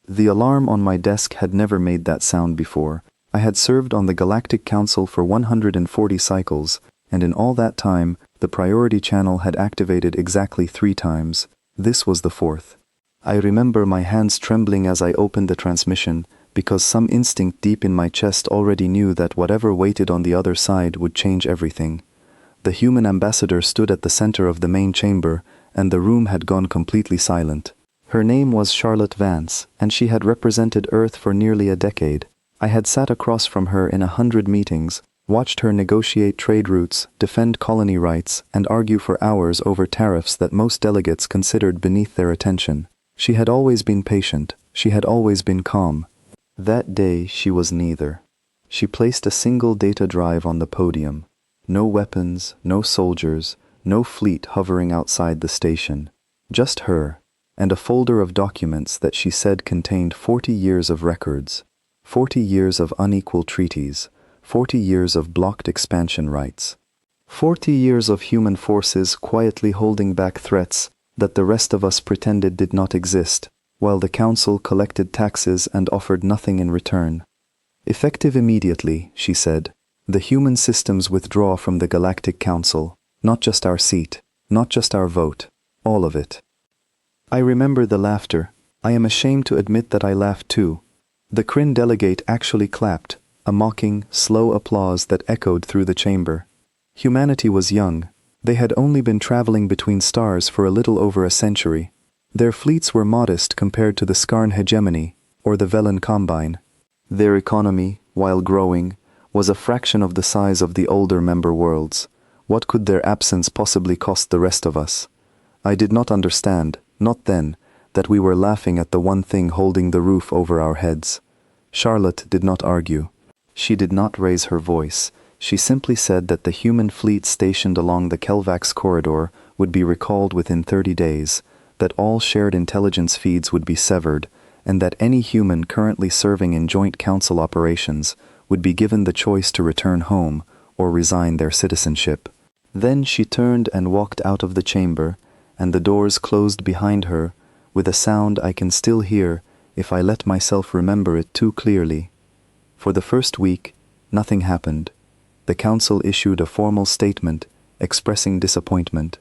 The alarm on my desk had never made that sound before. I had served on the Galactic Council for 140 cycles, and in all that time, the priority channel had activated exactly 3 times. This was the 4th. I remember my hands trembling as I opened the transmission, because some instinct deep in my chest already knew that whatever waited on the other side would change everything. The human ambassador stood at the center of the main chamber, and the room had gone completely silent. Her name was Charlotte Vance, and she had represented Earth for nearly a decade. I had sat across from her in 100 meetings, watched her negotiate trade routes, defend colony rights, and argue for hours over tariffs that most delegates considered beneath their attention. She had always been patient. She had always been calm. That day she was neither. She placed a single data drive on the podium. No weapons, no soldiers, no fleet hovering outside the station. Just her, and a folder of documents that she said contained 40 years of records, 40 years of unequal treaties, 40 years of blocked expansion rights, 40 years of human forces quietly holding back threats that the rest of us pretended did not exist, while the Council collected taxes and offered nothing in return. Effective immediately, she said, the human systems withdraw from the Galactic Council, not just our seat, not just our vote, all of it. I remember the laughter. I am ashamed to admit that I laughed too. The Kryn delegate actually clapped, a mocking, slow applause that echoed through the chamber. Humanity was young. They had only been traveling between stars for a little over a century. Their fleets were modest compared to the Skarn hegemony, or the Velen Combine. Their economy, while growing, was a fraction of the size of the older member worlds. What could their absence possibly cost the rest of us? I did not understand, not then, that we were laughing at the one thing holding the roof over our heads. Charlotte did not argue. She did not raise her voice. She simply said that the human fleet stationed along the Kelvax corridor would be recalled within 30 days, that all shared intelligence feeds would be severed, and that any human currently serving in joint council operations would be given the choice to return home or resign their citizenship. Then she turned and walked out of the chamber, and the doors closed behind her with a sound I can still hear if I let myself remember it too clearly. For the first week, nothing happened. The council issued a formal statement expressing disappointment.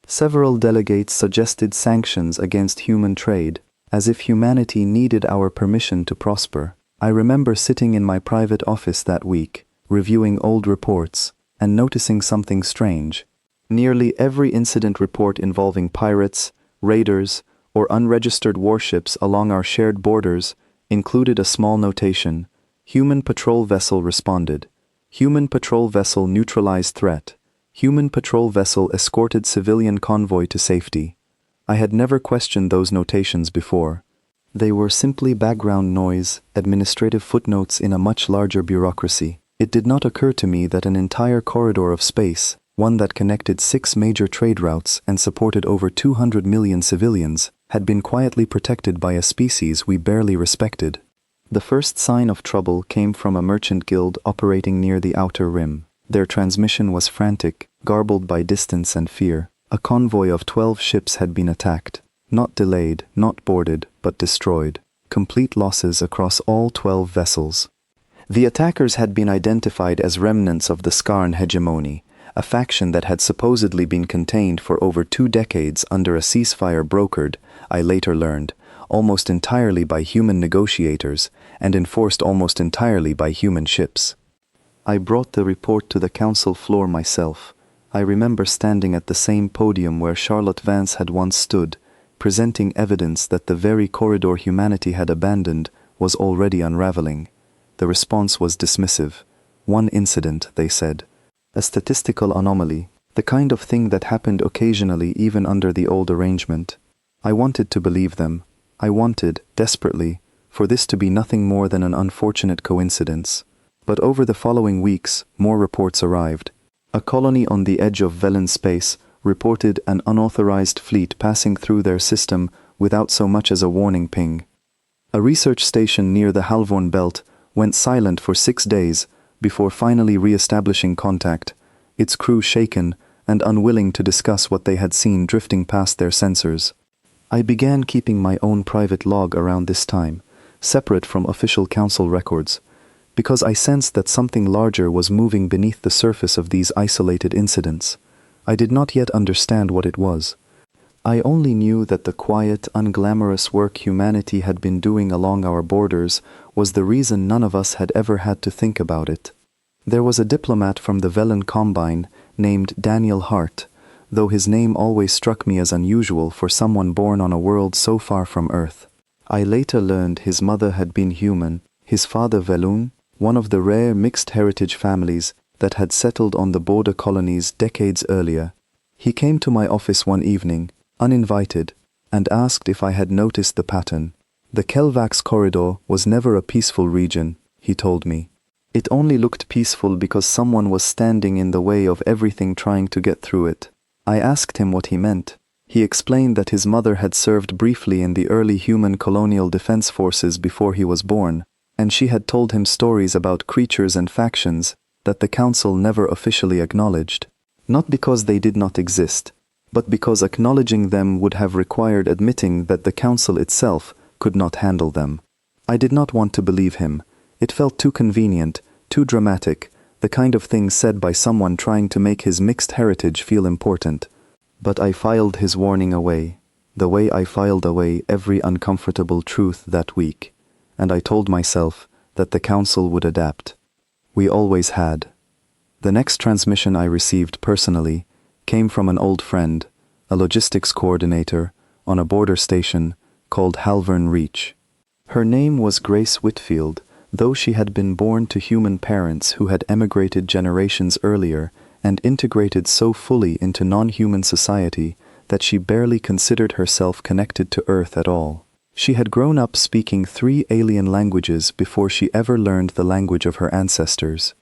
Several delegates suggested sanctions against human trade, as if humanity needed our permission to prosper. I remember sitting in my private office that week, reviewing old reports, and noticing something strange. Nearly every incident report involving pirates, raiders, or unregistered warships along our shared borders included a small notation: Human patrol vessel responded. Human patrol vessel neutralized threat. Human patrol vessel escorted civilian convoy to safety. I had never questioned those notations before. They were simply background noise, administrative footnotes in a much larger bureaucracy. It did not occur to me that an entire corridor of space, one that connected 6 major trade routes and supported over 200 million civilians, had been quietly protected by a species we barely respected. The first sign of trouble came from a merchant guild operating near the outer rim. Their transmission was frantic, garbled by distance and fear. A convoy of 12 ships had been attacked. Not delayed, not boarded, but destroyed. Complete losses across all 12 vessels. The attackers had been identified as remnants of the Skarn hegemony, a faction that had supposedly been contained for over 2 decades under a ceasefire brokered, I later learned, almost entirely by human negotiators and enforced almost entirely by human ships. I brought the report to the council floor myself. I remember standing at the same podium where Charlotte Vance had once stood, presenting evidence that the very corridor humanity had abandoned was already unraveling. The response was dismissive. One incident, they said. A statistical anomaly, the kind of thing that happened occasionally even under the old arrangement. I wanted to believe them. I wanted, desperately, for this to be nothing more than an unfortunate coincidence. But over the following weeks, more reports arrived. A colony on the edge of Velen space reported an unauthorized fleet passing through their system without so much as a warning ping. A research station near the Halvorn belt went silent for 6 days before finally re-establishing contact, its crew shaken and unwilling to discuss what they had seen drifting past their sensors. I began keeping my own private log around this time, separate from official council records, because I sensed that something larger was moving beneath the surface of these isolated incidents. I did not yet understand what it was. I only knew that the quiet, unglamorous work humanity had been doing along our borders was the reason none of us had ever had to think about it. There was a diplomat from the Velen Combine named Daniel Hart, though his name always struck me as unusual for someone born on a world so far from Earth. I later learned his mother had been human, his father Velun, one of the rare mixed heritage families that had settled on the border colonies decades earlier. He came to my office one evening, uninvited, and asked if I had noticed the pattern. The Kelvax corridor was never a peaceful region, he told me. It only looked peaceful because someone was standing in the way of everything trying to get through it. I asked him what he meant. He explained that his mother had served briefly in the early human colonial defense forces before he was born, and she had told him stories about creatures and factions that the Council never officially acknowledged. Not because they did not exist, but because acknowledging them would have required admitting that the Council itself could not handle them. I did not want to believe him. It felt too convenient, too dramatic, the kind of thing said by someone trying to make his mixed heritage feel important. But I filed his warning away, the way I filed away every uncomfortable truth that week, and I told myself that the Council would adapt. We always had. The next transmission I received personally came from an old friend, a logistics coordinator, on a border station called Halvern Reach. Her name was Grace Whitfield, though she had been born to human parents who had emigrated generations earlier and integrated so fully into non-human society that she barely considered herself connected to Earth at all. She had grown up speaking 3 alien languages before she ever learned the language of her ancestors.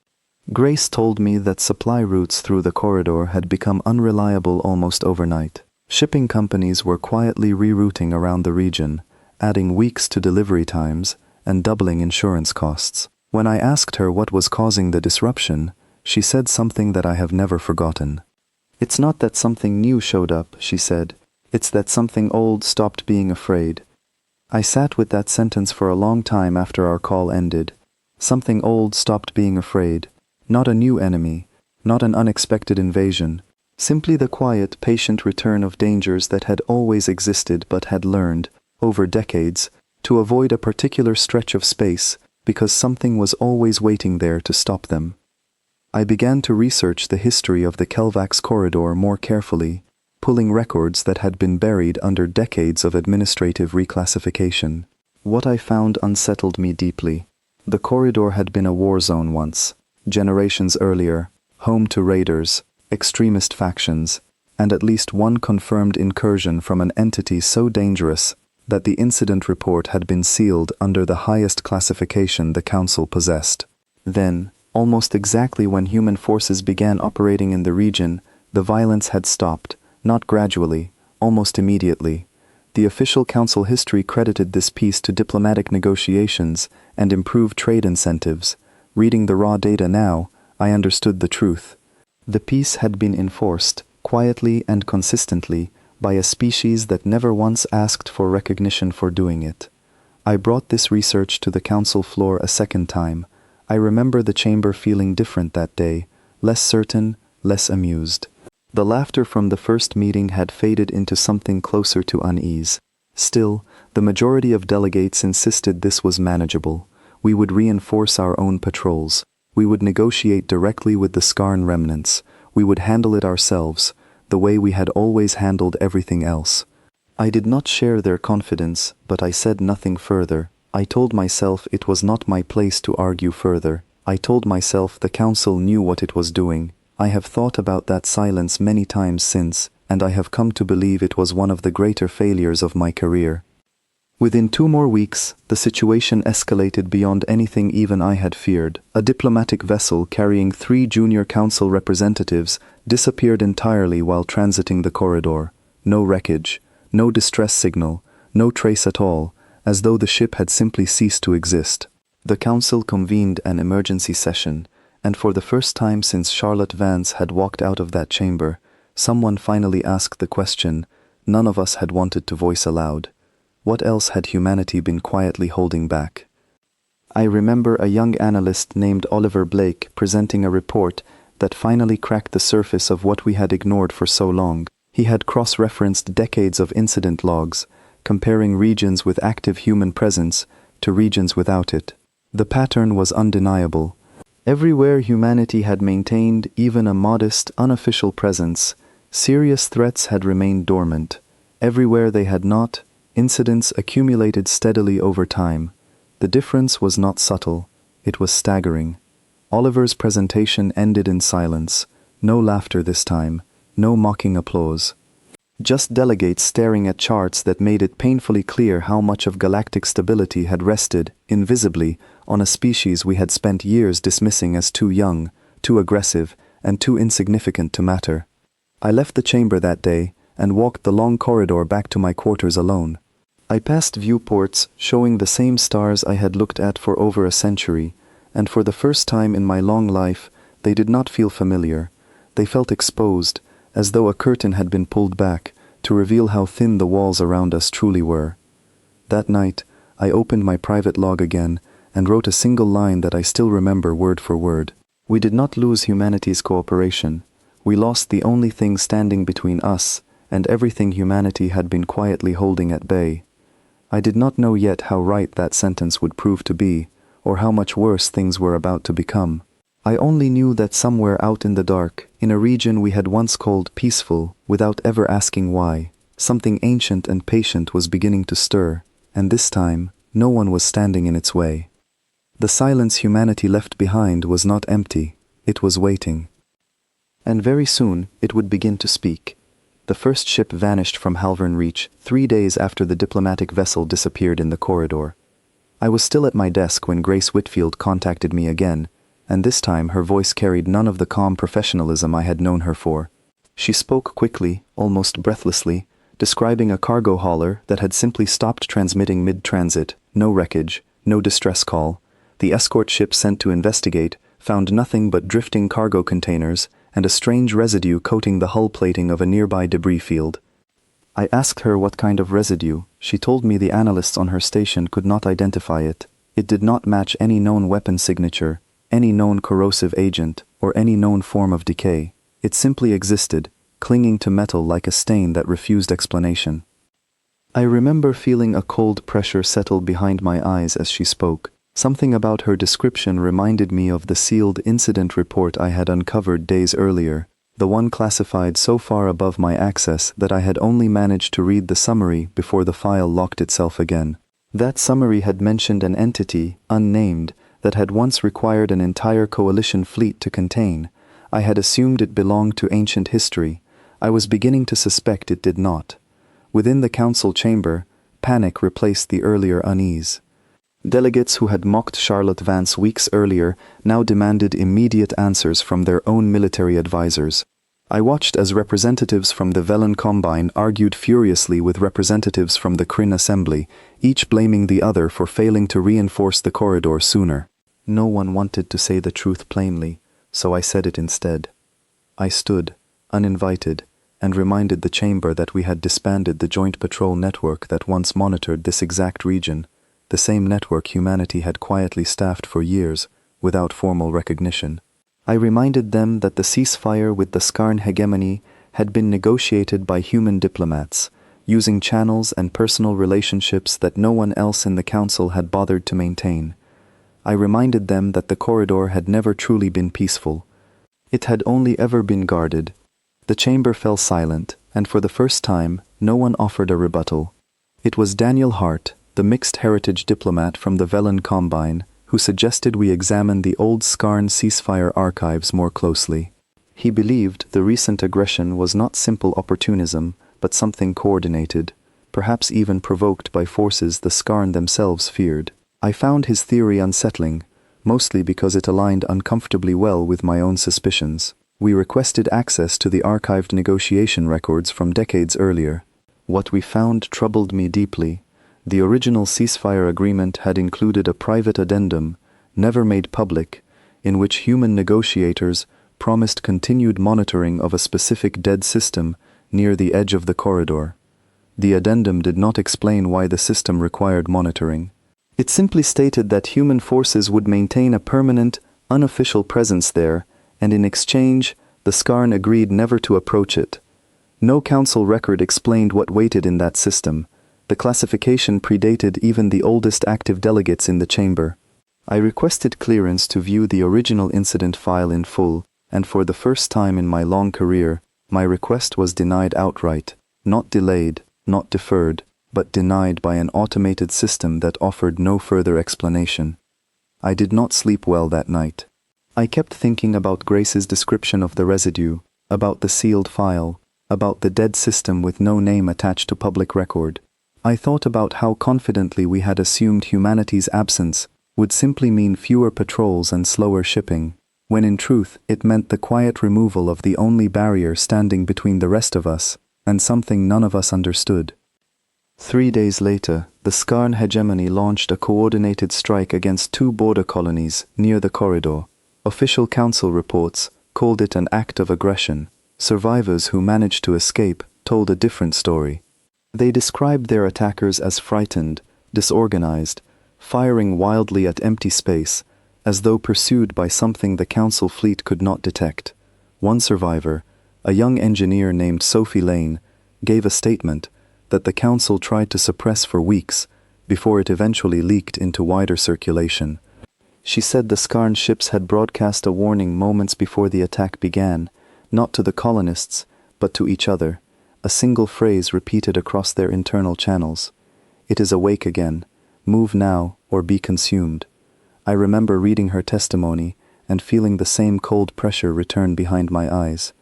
Grace told me that supply routes through the corridor had become unreliable almost overnight. Shipping companies were quietly rerouting around the region, adding weeks to delivery times and doubling insurance costs. When I asked her what was causing the disruption, she said something that I have never forgotten. "It's not that something new showed up," she said. "It's that something old stopped being afraid." I sat with that sentence for a long time after our call ended. Something old stopped being afraid. Not a new enemy, not an unexpected invasion, simply the quiet, patient return of dangers that had always existed but had learned, over decades, to avoid a particular stretch of space because something was always waiting there to stop them. I began to research the history of the Kelvax corridor more carefully, pulling records that had been buried under decades of administrative reclassification. What I found unsettled me deeply. The corridor had been a war zone once, generations earlier, home to raiders, extremist factions, and at least one confirmed incursion from an entity so dangerous that the incident report had been sealed under the highest classification the Council possessed. Then, almost exactly when human forces began operating in the region, the violence had stopped, not gradually, almost immediately. The official Council history credited this peace to diplomatic negotiations and improved trade incentives. Reading the raw data now, I understood the truth. The peace had been enforced, quietly and consistently, by a species that never once asked for recognition for doing it. I brought this research to the Council floor a second time. I remember the chamber feeling different that day, less certain, less amused. The laughter from the first meeting had faded into something closer to unease. Still, the majority of delegates insisted this was manageable. We would reinforce our own patrols. We would negotiate directly with the Skarn remnants. We would handle it ourselves, the way we had always handled everything else. I did not share their confidence, but I said nothing further. I told myself it was not my place to argue further. I told myself the Council knew what it was doing. I have thought about that silence many times since, and I have come to believe it was one of the greater failures of my career. Within 2 more weeks, the situation escalated beyond anything even I had feared. A diplomatic vessel carrying 3 junior council representatives disappeared entirely while transiting the corridor. No wreckage, no distress signal, no trace at all, as though the ship had simply ceased to exist. The council convened an emergency session, and for the first time since Charlotte Vance had walked out of that chamber, someone finally asked the question, none of us had wanted to voice aloud. What else had humanity been quietly holding back? I remember a young analyst named Oliver Blake presenting a report that finally cracked the surface of what we had ignored for so long. He had cross-referenced decades of incident logs, comparing regions with active human presence to regions without it. The pattern was undeniable. Everywhere humanity had maintained even a modest, unofficial presence, serious threats had remained dormant. Everywhere they had not, incidents accumulated steadily over time. The difference was not subtle, it was staggering. Oliver's presentation ended in silence. No laughter this time, no mocking applause. Just delegates staring at charts that made it painfully clear how much of galactic stability had rested, invisibly, on a species we had spent years dismissing as too young, too aggressive, and too insignificant to matter. I left the chamber that day and walked the long corridor back to my quarters alone. I passed viewports showing the same stars I had looked at for over a century, and for the first time in my long life, they did not feel familiar. They felt exposed, as though a curtain had been pulled back to reveal how thin the walls around us truly were. That night, I opened my private log again and wrote a single line that I still remember word for word. We did not lose humanity's cooperation. We lost the only thing standing between us and everything humanity had been quietly holding at bay. I did not know yet how right that sentence would prove to be, or how much worse things were about to become. I only knew that somewhere out in the dark, in a region we had once called peaceful, without ever asking why, something ancient and patient was beginning to stir, and this time, no one was standing in its way. The silence humanity left behind was not empty, it was waiting. And very soon, it would begin to speak. The first ship vanished from Halvern Reach 3 days after the diplomatic vessel disappeared in the corridor. I was still at my desk when Grace Whitfield contacted me again, and this time her voice carried none of the calm professionalism I had known her for. She spoke quickly, almost breathlessly, describing a cargo hauler that had simply stopped transmitting mid-transit, no wreckage, no distress call. The escort ship sent to investigate found nothing but drifting cargo containers and a strange residue coating the hull plating of a nearby debris field. I asked her what kind of residue. She told me the analysts on her station could not identify it. It did not match any known weapon signature, any known corrosive agent, or any known form of decay. It simply existed, clinging to metal like a stain that refused explanation. I remember feeling a cold pressure settle behind my eyes as she spoke. Something about her description reminded me of the sealed incident report I had uncovered days earlier, the one classified so far above my access that I had only managed to read the summary before the file locked itself again. That summary had mentioned an entity, unnamed, that had once required an entire coalition fleet to contain. I had assumed it belonged to ancient history. I was beginning to suspect it did not. Within the council chamber, panic replaced the earlier unease. Delegates who had mocked Charlotte Vance weeks earlier now demanded immediate answers from their own military advisors. I watched as representatives from the Velen Combine argued furiously with representatives from the Kryn Assembly, each blaming the other for failing to reinforce the corridor sooner. No one wanted to say the truth plainly, so I said it instead. I stood, uninvited, and reminded the chamber that we had disbanded the joint patrol network that once monitored this exact region, the same network humanity had quietly staffed for years, without formal recognition. I reminded them that the ceasefire with the Skarn hegemony had been negotiated by human diplomats, using channels and personal relationships that no one else in the council had bothered to maintain. I reminded them that the corridor had never truly been peaceful. It had only ever been guarded. The chamber fell silent, and for the first time, no one offered a rebuttal. It was Daniel Hart, the mixed heritage diplomat from the Velen Combine, who suggested we examine the old Skarn ceasefire archives more closely. He believed the recent aggression was not simple opportunism, but something coordinated, perhaps even provoked by forces the Skarn themselves feared. I found his theory unsettling, mostly because it aligned uncomfortably well with my own suspicions. We requested access to the archived negotiation records from decades earlier. What we found troubled me deeply. The original ceasefire agreement had included a private addendum, never made public, in which human negotiators promised continued monitoring of a specific dead system near the edge of the corridor. The addendum did not explain why the system required monitoring. It simply stated that human forces would maintain a permanent, unofficial presence there, and in exchange, the Skarn agreed never to approach it. No council record explained what waited in that system. The classification predated even the oldest active delegates in the chamber. I requested clearance to view the original incident file in full, and for the first time in my long career, my request was denied outright, not delayed, not deferred, but denied by an automated system that offered no further explanation. I did not sleep well that night. I kept thinking about Grace's description of the residue, about the sealed file, about the dead system with no name attached to public record. I thought about how confidently we had assumed humanity's absence would simply mean fewer patrols and slower shipping, when in truth it meant the quiet removal of the only barrier standing between the rest of us and something none of us understood. 3 days later, the Skarn hegemony launched a coordinated strike against 2 border colonies near the corridor. Official council reports called it an act of aggression. Survivors who managed to escape told a different story. They described their attackers as frightened, disorganized, firing wildly at empty space, as though pursued by something the council fleet could not detect. One survivor, a young engineer named Sophie Lane, gave a statement that the council tried to suppress for weeks before it eventually leaked into wider circulation. She said the Skarn ships had broadcast a warning moments before the attack began, not to the colonists, but to each other, a single phrase repeated across their internal channels. "It is awake again. Move now or be consumed." I remember reading her testimony and feeling the same cold pressure return behind my eyes.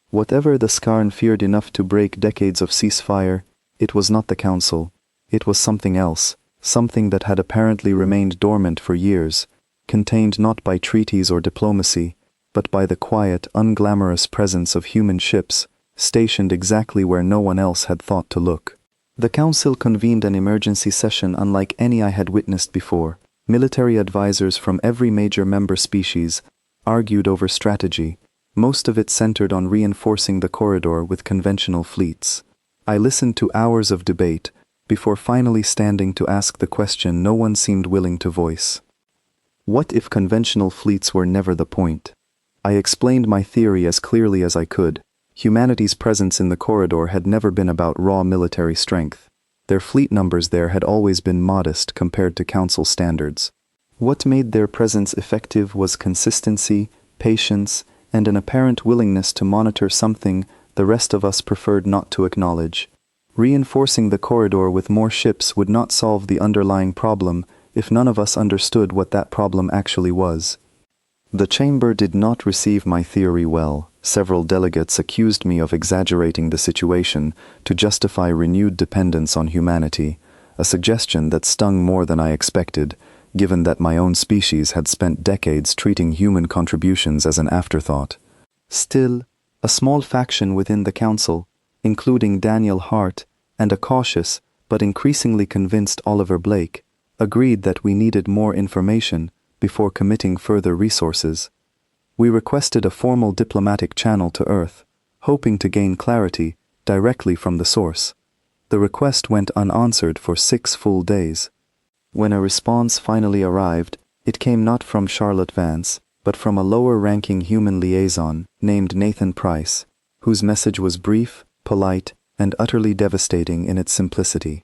Whatever the Skarn feared enough to break decades of ceasefire, it was not the council. It was something else, something that had apparently remained dormant for years, contained not by treaties or diplomacy, but by the quiet, unglamorous presence of human ships, stationed exactly where no one else had thought to look. The council convened an emergency session unlike any I had witnessed before. Military advisors from every major member species argued over strategy, most of it centered on reinforcing the corridor with conventional fleets. I listened to hours of debate before finally standing to ask the question no one seemed willing to voice. What if conventional fleets were never the point? I explained my theory as clearly as I could. Humanity's presence in the corridor had never been about raw military strength. Their fleet numbers there had always been modest compared to council standards. What made their presence effective was consistency, patience, and an apparent willingness to monitor something the rest of us preferred not to acknowledge. Reinforcing the corridor with more ships would not solve the underlying problem if none of us understood what that problem actually was. The chamber did not receive my theory well. Several delegates accused me of exaggerating the situation to justify renewed dependence on humanity, a suggestion that stung more than I expected, given that my own species had spent decades treating human contributions as an afterthought. Still, a small faction within the council, including Daniel Hart and a cautious but increasingly convinced Oliver Blake, agreed that we needed more information before committing further resources. We requested a formal diplomatic channel to Earth, hoping to gain clarity directly from the source. The request went unanswered for 6 full days. When a response finally arrived, it came not from Charlotte Vance, but from a lower-ranking human liaison named Nathan Price, whose message was brief, polite, and utterly devastating in its simplicity.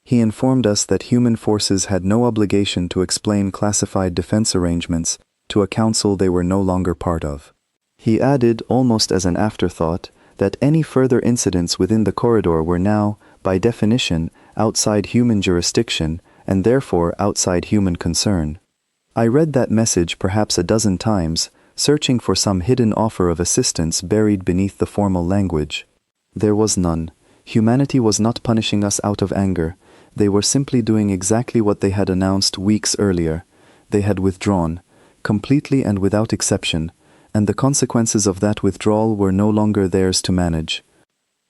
He informed us that human forces had no obligation to explain classified defense arrangements to a council they were no longer part of. He added, almost as an afterthought, that any further incidents within the corridor were now, by definition, outside human jurisdiction and therefore outside human concern. I read that message perhaps a dozen times, searching for some hidden offer of assistance buried beneath the formal language. There was none. Humanity was not punishing us out of anger. They were simply doing exactly what they had announced weeks earlier. They had withdrawn, completely and without exception, and the consequences of that withdrawal were no longer theirs to manage.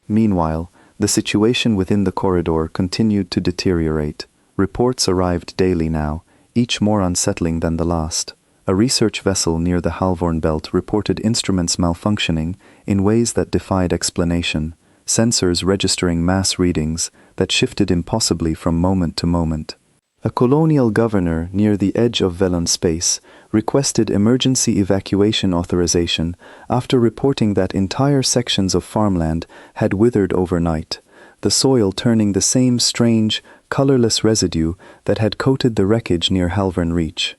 Meanwhile, the situation within the corridor continued to deteriorate. Reports arrived daily now, each more unsettling than the last. A research vessel near the Halvorn Belt reported instruments malfunctioning in ways that defied explanation. sensors registering mass readings that shifted impossibly from moment to moment. A colonial governor near the edge of Velon space requested emergency evacuation authorization after reporting that entire sections of farmland had withered overnight, the soil turning the same strange, colorless residue that had coated the wreckage near Halvern Reach.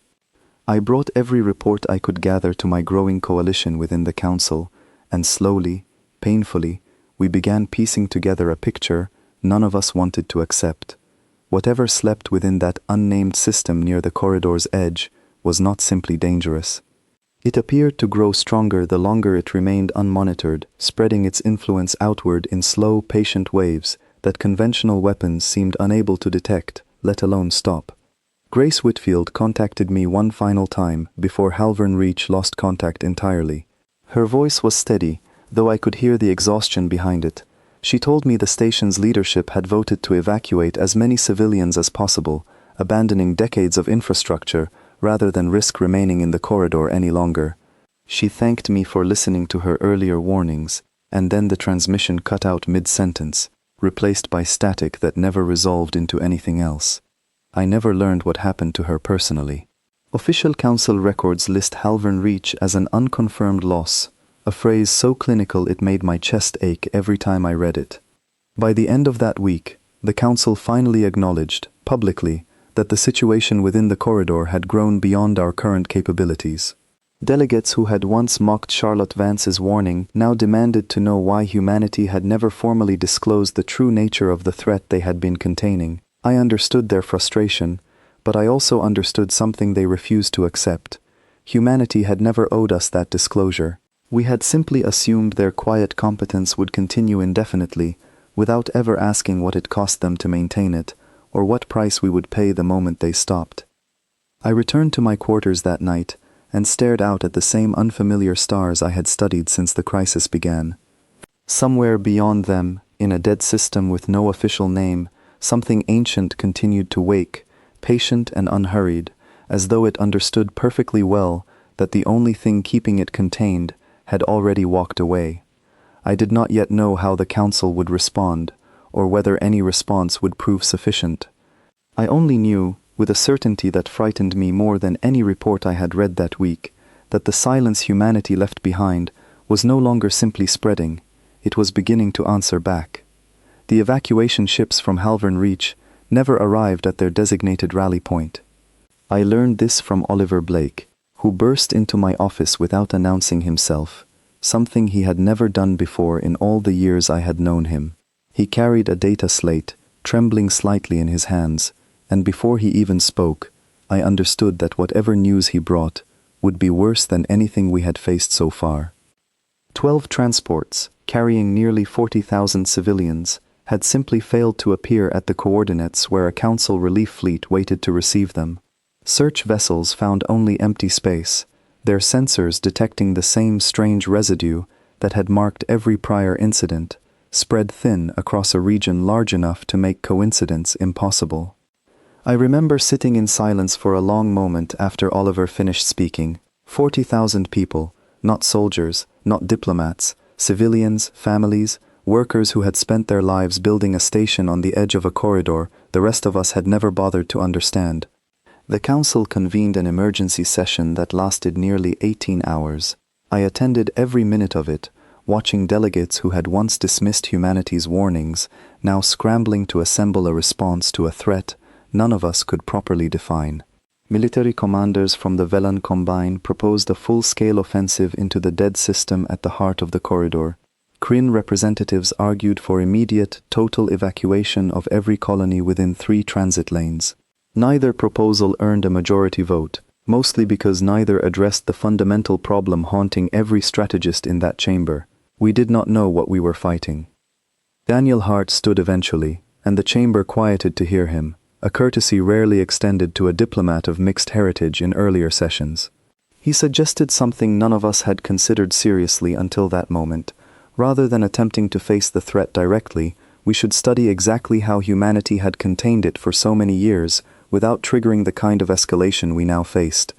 I brought every report I could gather to my growing coalition within the council, and slowly, painfully, we began piecing together a picture none of us wanted to accept. Whatever slept within that unnamed system near the corridor's edge was not simply dangerous. It appeared to grow stronger the longer it remained unmonitored, spreading its influence outward in slow, patient waves that conventional weapons seemed unable to detect, let alone stop. Grace Whitfield contacted me one final time before Halvern Reach lost contact entirely. Her voice was steady, though I could hear the exhaustion behind it. She told me the station's leadership had voted to evacuate as many civilians as possible, abandoning decades of infrastructure rather than risk remaining in the corridor any longer. She thanked me for listening to her earlier warnings, and then the transmission cut out mid-sentence, replaced by static that never resolved into anything else. I never learned what happened to her personally. Official council records list Halvern Reach as an unconfirmed loss, a phrase so clinical it made my chest ache every time I read it. By the end of that week, the council finally acknowledged, publicly, that the situation within the corridor had grown beyond our current capabilities. Delegates who had once mocked Charlotte Vance's warning now demanded to know why humanity had never formally disclosed the true nature of the threat they had been containing. I understood their frustration, but I also understood something they refused to accept. Humanity had never owed us that disclosure. We had simply assumed their quiet competence would continue indefinitely, without ever asking what it cost them to maintain it, or what price we would pay the moment they stopped. I returned to my quarters that night, and stared out at the same unfamiliar stars I had studied since the crisis began. Somewhere beyond them, in a dead system with no official name, something ancient continued to wake, patient and unhurried, as though it understood perfectly well that the only thing keeping it contained had already walked away. I did not yet know how the council would respond, or whether any response would prove sufficient. I only knew, with a certainty that frightened me more than any report I had read that week, that the silence humanity left behind was no longer simply spreading, it was beginning to answer back. The evacuation ships from Halvern Reach never arrived at their designated rally point. I learned this from Oliver Blake, who burst into my office without announcing himself, something he had never done before in all the years I had known him. He carried a data slate, trembling slightly in his hands, and before he even spoke, I understood that whatever news he brought would be worse than anything we had faced so far. 12 transports, carrying nearly 40,000 civilians, had simply failed to appear at the coordinates where a council relief fleet waited to receive them. Search vessels found only empty space, their sensors detecting the same strange residue that had marked every prior incident, spread thin across a region large enough to make coincidence impossible. I remember sitting in silence for a long moment after Oliver finished speaking. 40,000 people, not soldiers, not diplomats, civilians, families, workers who had spent their lives building a station on the edge of a corridor the rest of us had never bothered to understand. The council convened an emergency session that lasted nearly 18 hours. I attended every minute of it, watching delegates who had once dismissed humanity's warnings, now scrambling to assemble a response to a threat none of us could properly define. Military commanders from the Velon Combine proposed a full-scale offensive into the dead system at the heart of the corridor. Kryn representatives argued for immediate, total evacuation of every colony within 3 transit lanes. Neither proposal earned a majority vote, mostly because neither addressed the fundamental problem haunting every strategist in that chamber. We did not know what we were fighting. Daniel Hart stood eventually, and the chamber quieted to hear him, a courtesy rarely extended to a diplomat of mixed heritage in earlier sessions. He suggested something none of us had considered seriously until that moment. Rather than attempting to face the threat directly, we should study exactly how humanity had contained it for so many years without triggering the kind of escalation we now faced.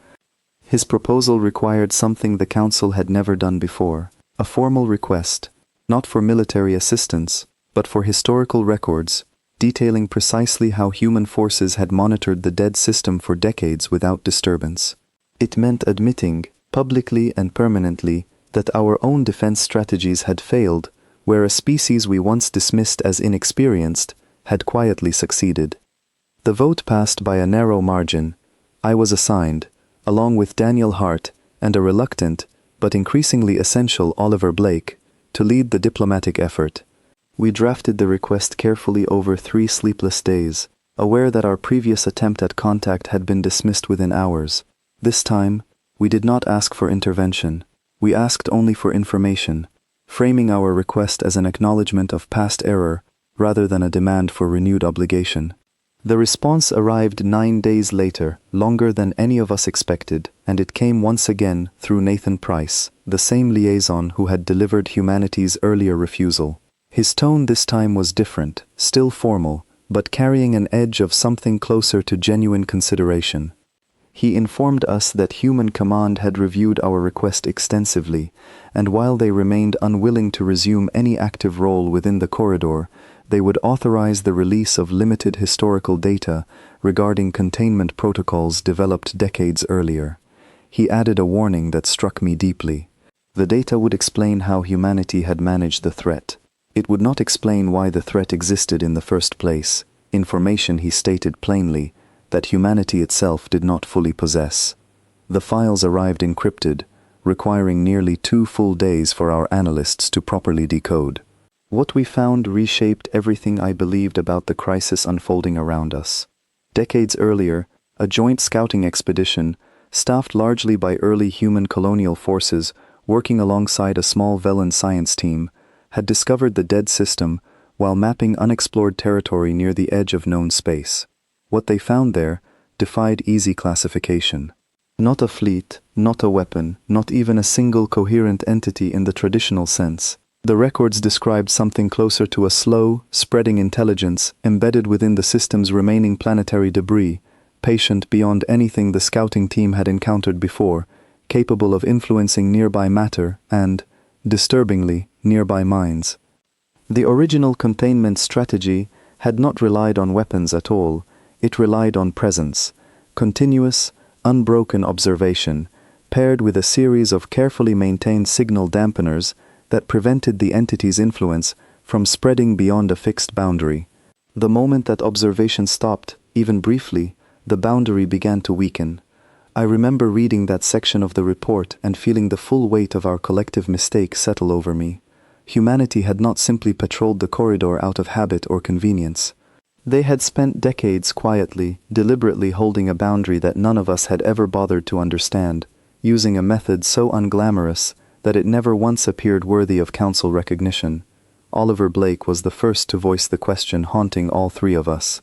His proposal required something the council had never done before, a formal request, not for military assistance, but for historical records, detailing precisely how human forces had monitored the dead system for decades without disturbance. It meant admitting, publicly and permanently, that our own defense strategies had failed, where a species we once dismissed as inexperienced had quietly succeeded. The vote passed by a narrow margin. I was assigned, along with Daniel Hart and a reluctant, but increasingly essential Oliver Blake, to lead the diplomatic effort. We drafted the request carefully over 3 sleepless days, aware that our previous attempt at contact had been dismissed within hours. This time, we did not ask for intervention. We asked only for information, framing our request as an acknowledgement of past error rather than a demand for renewed obligation. The response arrived 9 days later, longer than any of us expected, and it came once again through Nathan Price, the same liaison who had delivered humanity's earlier refusal. His tone this time was different, still formal, but carrying an edge of something closer to genuine consideration. He informed us that Human Command had reviewed our request extensively, and while they remained unwilling to resume any active role within the corridor, they would authorize the release of limited historical data regarding containment protocols developed decades earlier. He added a warning that struck me deeply. The data would explain how humanity had managed the threat. It would not explain why the threat existed in the first place, information he stated plainly that humanity itself did not fully possess. The files arrived encrypted, requiring nearly 2 full days for our analysts to properly decode. What we found reshaped everything I believed about the crisis unfolding around us. Decades earlier, a joint scouting expedition, staffed largely by early human colonial forces working alongside a small Velen science team, had discovered the dead system while mapping unexplored territory near the edge of known space. What they found there defied easy classification. Not a fleet, not a weapon, not even a single coherent entity in the traditional sense. The records described something closer to a slow, spreading intelligence embedded within the system's remaining planetary debris, patient beyond anything the scouting team had encountered before, capable of influencing nearby matter and, disturbingly, nearby minds. The original containment strategy had not relied on weapons at all. It relied on presence, continuous, unbroken observation, paired with a series of carefully maintained signal dampeners that prevented the entity's influence from spreading beyond a fixed boundary. The moment that observation stopped, even briefly, the boundary began to weaken. I remember reading that section of the report and feeling the full weight of our collective mistake settle over me. Humanity had not simply patrolled the corridor out of habit or convenience. They had spent decades quietly, deliberately holding a boundary that none of us had ever bothered to understand, using a method so unglamorous that it never once appeared worthy of council recognition. Oliver Blake was the first to voice the question haunting all 3 of us.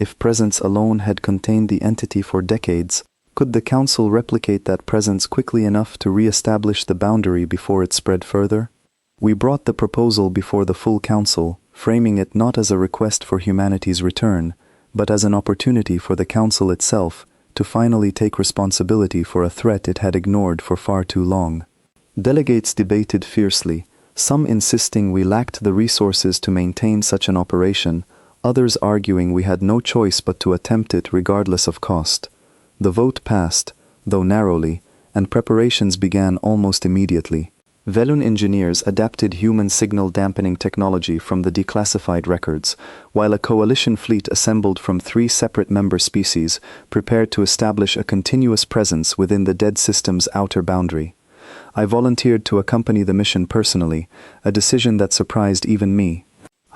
If presence alone had contained the entity for decades, could the council replicate that presence quickly enough to re-establish the boundary before it spread further? We brought the proposal before the full council, framing it not as a request for humanity's return, but as an opportunity for the council itself to finally take responsibility for a threat it had ignored for far too long. Delegates debated fiercely, some insisting we lacked the resources to maintain such an operation, others arguing we had no choice but to attempt it regardless of cost. The vote passed, though narrowly, and preparations began almost immediately. Velun engineers adapted human signal dampening technology from the declassified records, while a coalition fleet assembled from 3 separate member species prepared to establish a continuous presence within the dead system's outer boundary. I volunteered to accompany the mission personally, a decision that surprised even me.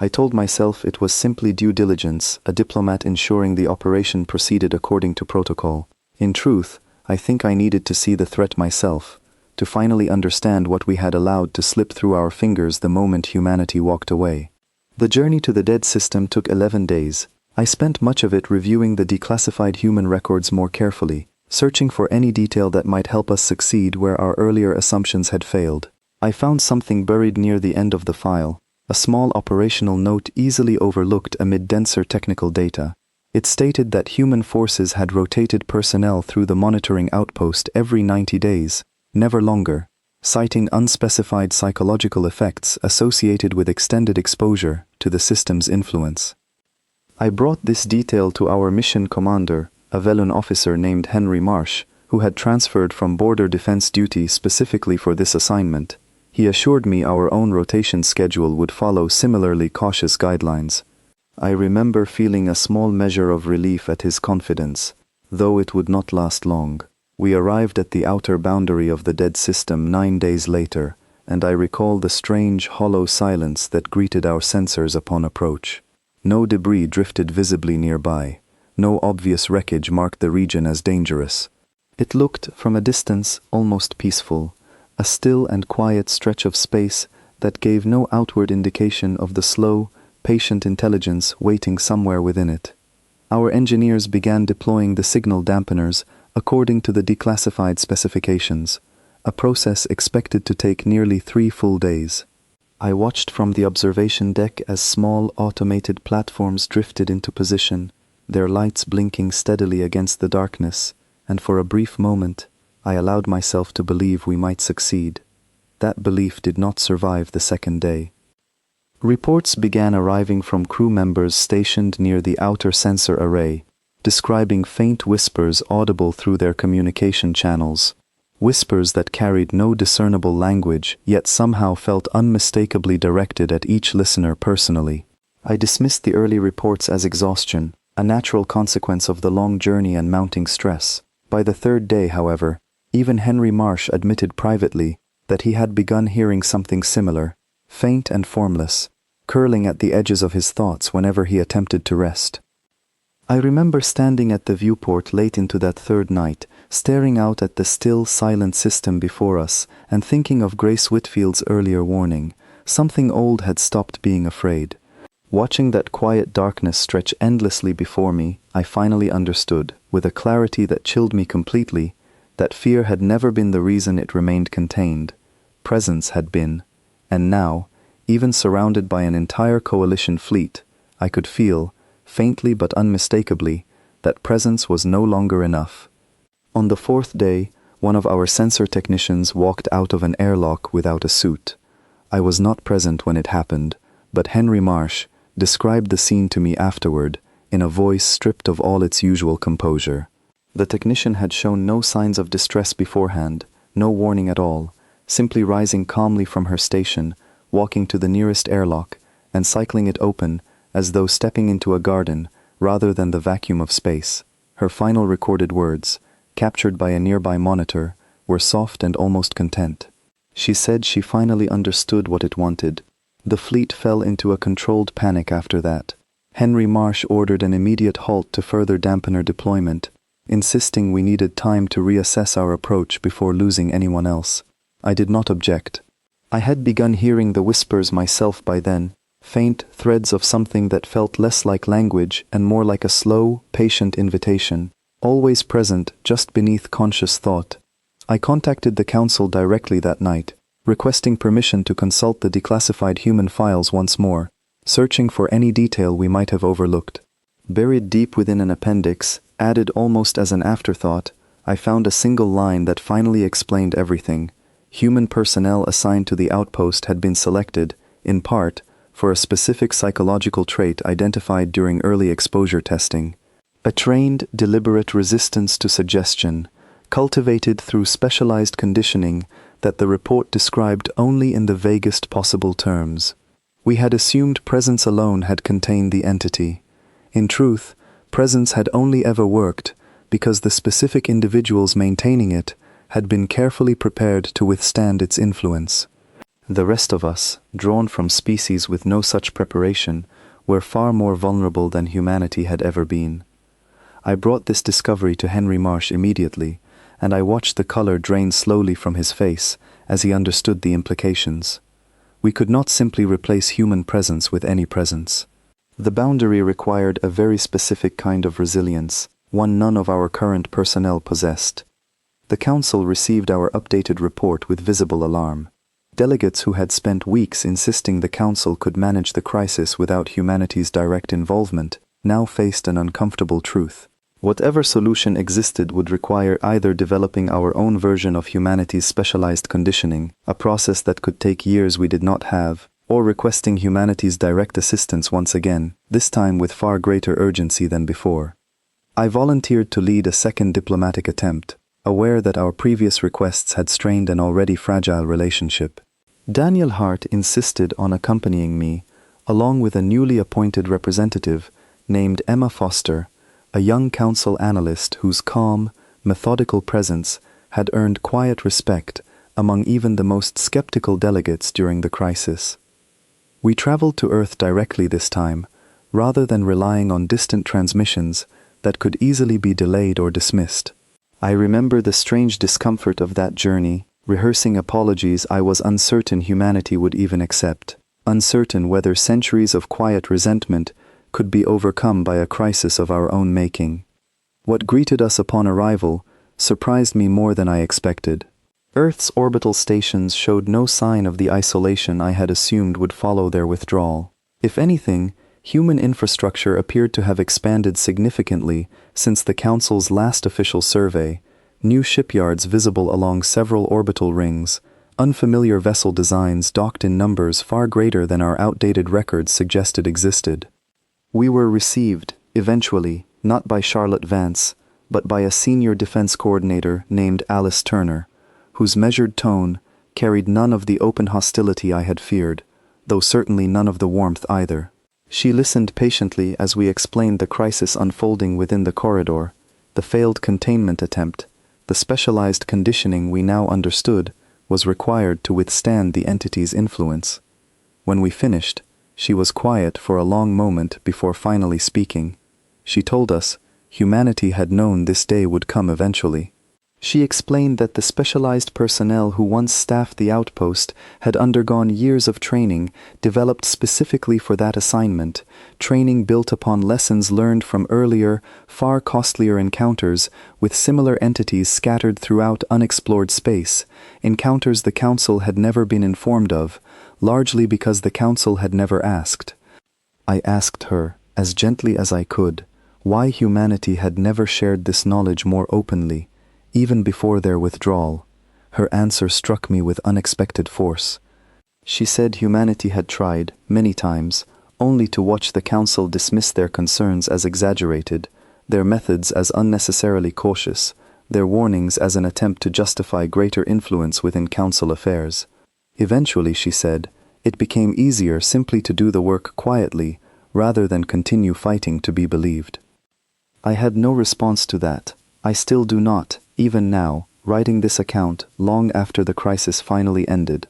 I told myself it was simply due diligence, a diplomat ensuring the operation proceeded according to protocol. In truth, I think I needed to see the threat myself, to finally understand what we had allowed to slip through our fingers the moment humanity walked away. The journey to the dead system took 11 days. I spent much of it reviewing the declassified human records more carefully, searching for any detail that might help us succeed where our earlier assumptions had failed. I found something buried near the end of the file, a small operational note easily overlooked amid denser technical data. It stated that human forces had rotated personnel through the monitoring outpost every 90 days, never longer. citing unspecified psychological effects associated with extended exposure to the system's influence. I brought this detail to our mission commander, a Velun officer named Henry Marsh, who had transferred from border defense duty specifically for this assignment. He assured me our own rotation schedule would follow similarly cautious guidelines. I remember feeling a small measure of relief at his confidence, though it would not last long. We arrived at the outer boundary of the dead system 9 days later, and I recall the strange, hollow silence that greeted our sensors upon approach. No debris drifted visibly nearby. No obvious wreckage marked the region as dangerous. It looked, from a distance, almost peaceful, a still and quiet stretch of space that gave no outward indication of the slow, patient intelligence waiting somewhere within it. Our engineers began deploying the signal dampeners according to the declassified specifications, a process expected to take nearly 3 full days. I watched from the observation deck as small automated platforms drifted into position, their lights blinking steadily against the darkness, and for a brief moment I allowed myself to believe we might succeed. That belief did not survive the second day. Reports began arriving from crew members stationed near the outer sensor array, describing faint whispers audible through their communication channels, whispers that carried no discernible language yet somehow felt unmistakably directed at each listener personally. I dismissed the early reports as exhaustion, a natural consequence of the long journey and mounting stress. By the 3rd day, however, even Henry Marsh admitted privately that he had begun hearing something similar, faint and formless, curling at the edges of his thoughts whenever he attempted to rest. I remember standing at the viewport late into that 3rd night, staring out at the still, silent system before us and thinking of Grace Whitfield's earlier warning. Something old had stopped being afraid. Watching that quiet darkness stretch endlessly before me, I finally understood, with a clarity that chilled me completely, that fear had never been the reason it remained contained. Presence had been. And now, even surrounded by an entire coalition fleet, I could feel, faintly but unmistakably, that presence was no longer enough. On the 4th day, one of our sensor technicians walked out of an airlock without a suit. I was not present when it happened, but Henry Marsh described the scene to me afterward, in a voice stripped of all its usual composure. The technician had shown no signs of distress beforehand, no warning at all, simply rising calmly from her station, walking to the nearest airlock, and cycling it open as though stepping into a garden rather than the vacuum of space. Her final recorded words, captured by a nearby monitor, were soft and almost content. She said she finally understood what it wanted. The fleet fell into a controlled panic after that. Henry Marsh ordered an immediate halt to further dampener deployment, insisting we needed time to reassess our approach before losing anyone else. I did not object. I had begun hearing the whispers myself by then, faint threads of something that felt less like language and more like a slow, patient invitation, always present just beneath conscious thought. I contacted the Council directly that night, requesting permission to consult the declassified human files once more, searching for any detail we might have overlooked. Buried deep within an appendix, added almost as an afterthought, I found a single line that finally explained everything. Human personnel assigned to the outpost had been selected, in part, for a specific psychological trait identified during early exposure testing. A trained, deliberate resistance to suggestion, cultivated through specialized conditioning that the report described only in the vaguest possible terms. We had assumed presence alone had contained the entity. In truth, presence had only ever worked because the specific individuals maintaining it had been carefully prepared to withstand its influence. The rest of us, drawn from species with no such preparation, were far more vulnerable than humanity had ever been. I brought this discovery to Henry Marsh immediately, and I watched the color drain slowly from his face as he understood the implications. We could not simply replace human presence with any presence. The boundary required a very specific kind of resilience, one none of our current personnel possessed. The Council received our updated report with visible alarm. Delegates who had spent weeks insisting the Council could manage the crisis without humanity's direct involvement now faced an uncomfortable truth. Whatever solution existed would require either developing our own version of humanity's specialized conditioning, a process that could take years we did not have, or requesting humanity's direct assistance once again, this time with far greater urgency than before. I volunteered to lead a second diplomatic attempt, aware that our previous requests had strained an already fragile relationship. Daniel Hart insisted on accompanying me, along with a newly appointed representative named Emma Foster, a young council analyst whose calm, methodical presence had earned quiet respect among even the most skeptical delegates during the crisis. We traveled to Earth directly this time, rather than relying on distant transmissions that could easily be delayed or dismissed. I remember the strange discomfort of that journey, rehearsing apologies I was uncertain humanity would even accept, uncertain whether centuries of quiet resentment could be overcome by a crisis of our own making. What greeted us upon arrival surprised me more than I expected. Earth's orbital stations showed no sign of the isolation I had assumed would follow their withdrawal. If anything, human infrastructure appeared to have expanded significantly since the Council's last official survey, new shipyards visible along several orbital rings, unfamiliar vessel designs docked in numbers far greater than our outdated records suggested existed. We were received, eventually, not by Charlotte Vance, but by a senior defense coordinator named Alice Turner, whose measured tone carried none of the open hostility I had feared, though certainly none of the warmth either. She listened patiently as we explained the crisis unfolding within the corridor, the failed containment attempt, the specialized conditioning we now understood was required to withstand the entity's influence. When we finished, she was quiet for a long moment before finally speaking. She told us humanity had known this day would come eventually. She explained that the specialized personnel who once staffed the outpost had undergone years of training developed specifically for that assignment, training built upon lessons learned from earlier, far costlier encounters with similar entities scattered throughout unexplored space, encounters the Council had never been informed of, largely because the Council had never asked. I asked her, as gently as I could, why humanity had never shared this knowledge more openly, even before their withdrawal. Her answer struck me with unexpected force. She said humanity had tried, many times, only to watch the Council dismiss their concerns as exaggerated, their methods as unnecessarily cautious, their warnings as an attempt to justify greater influence within Council affairs. Eventually, she said, it became easier simply to do the work quietly, rather than continue fighting to be believed. I had no response to that. I still do not, even now, writing this account long after the crisis finally ended.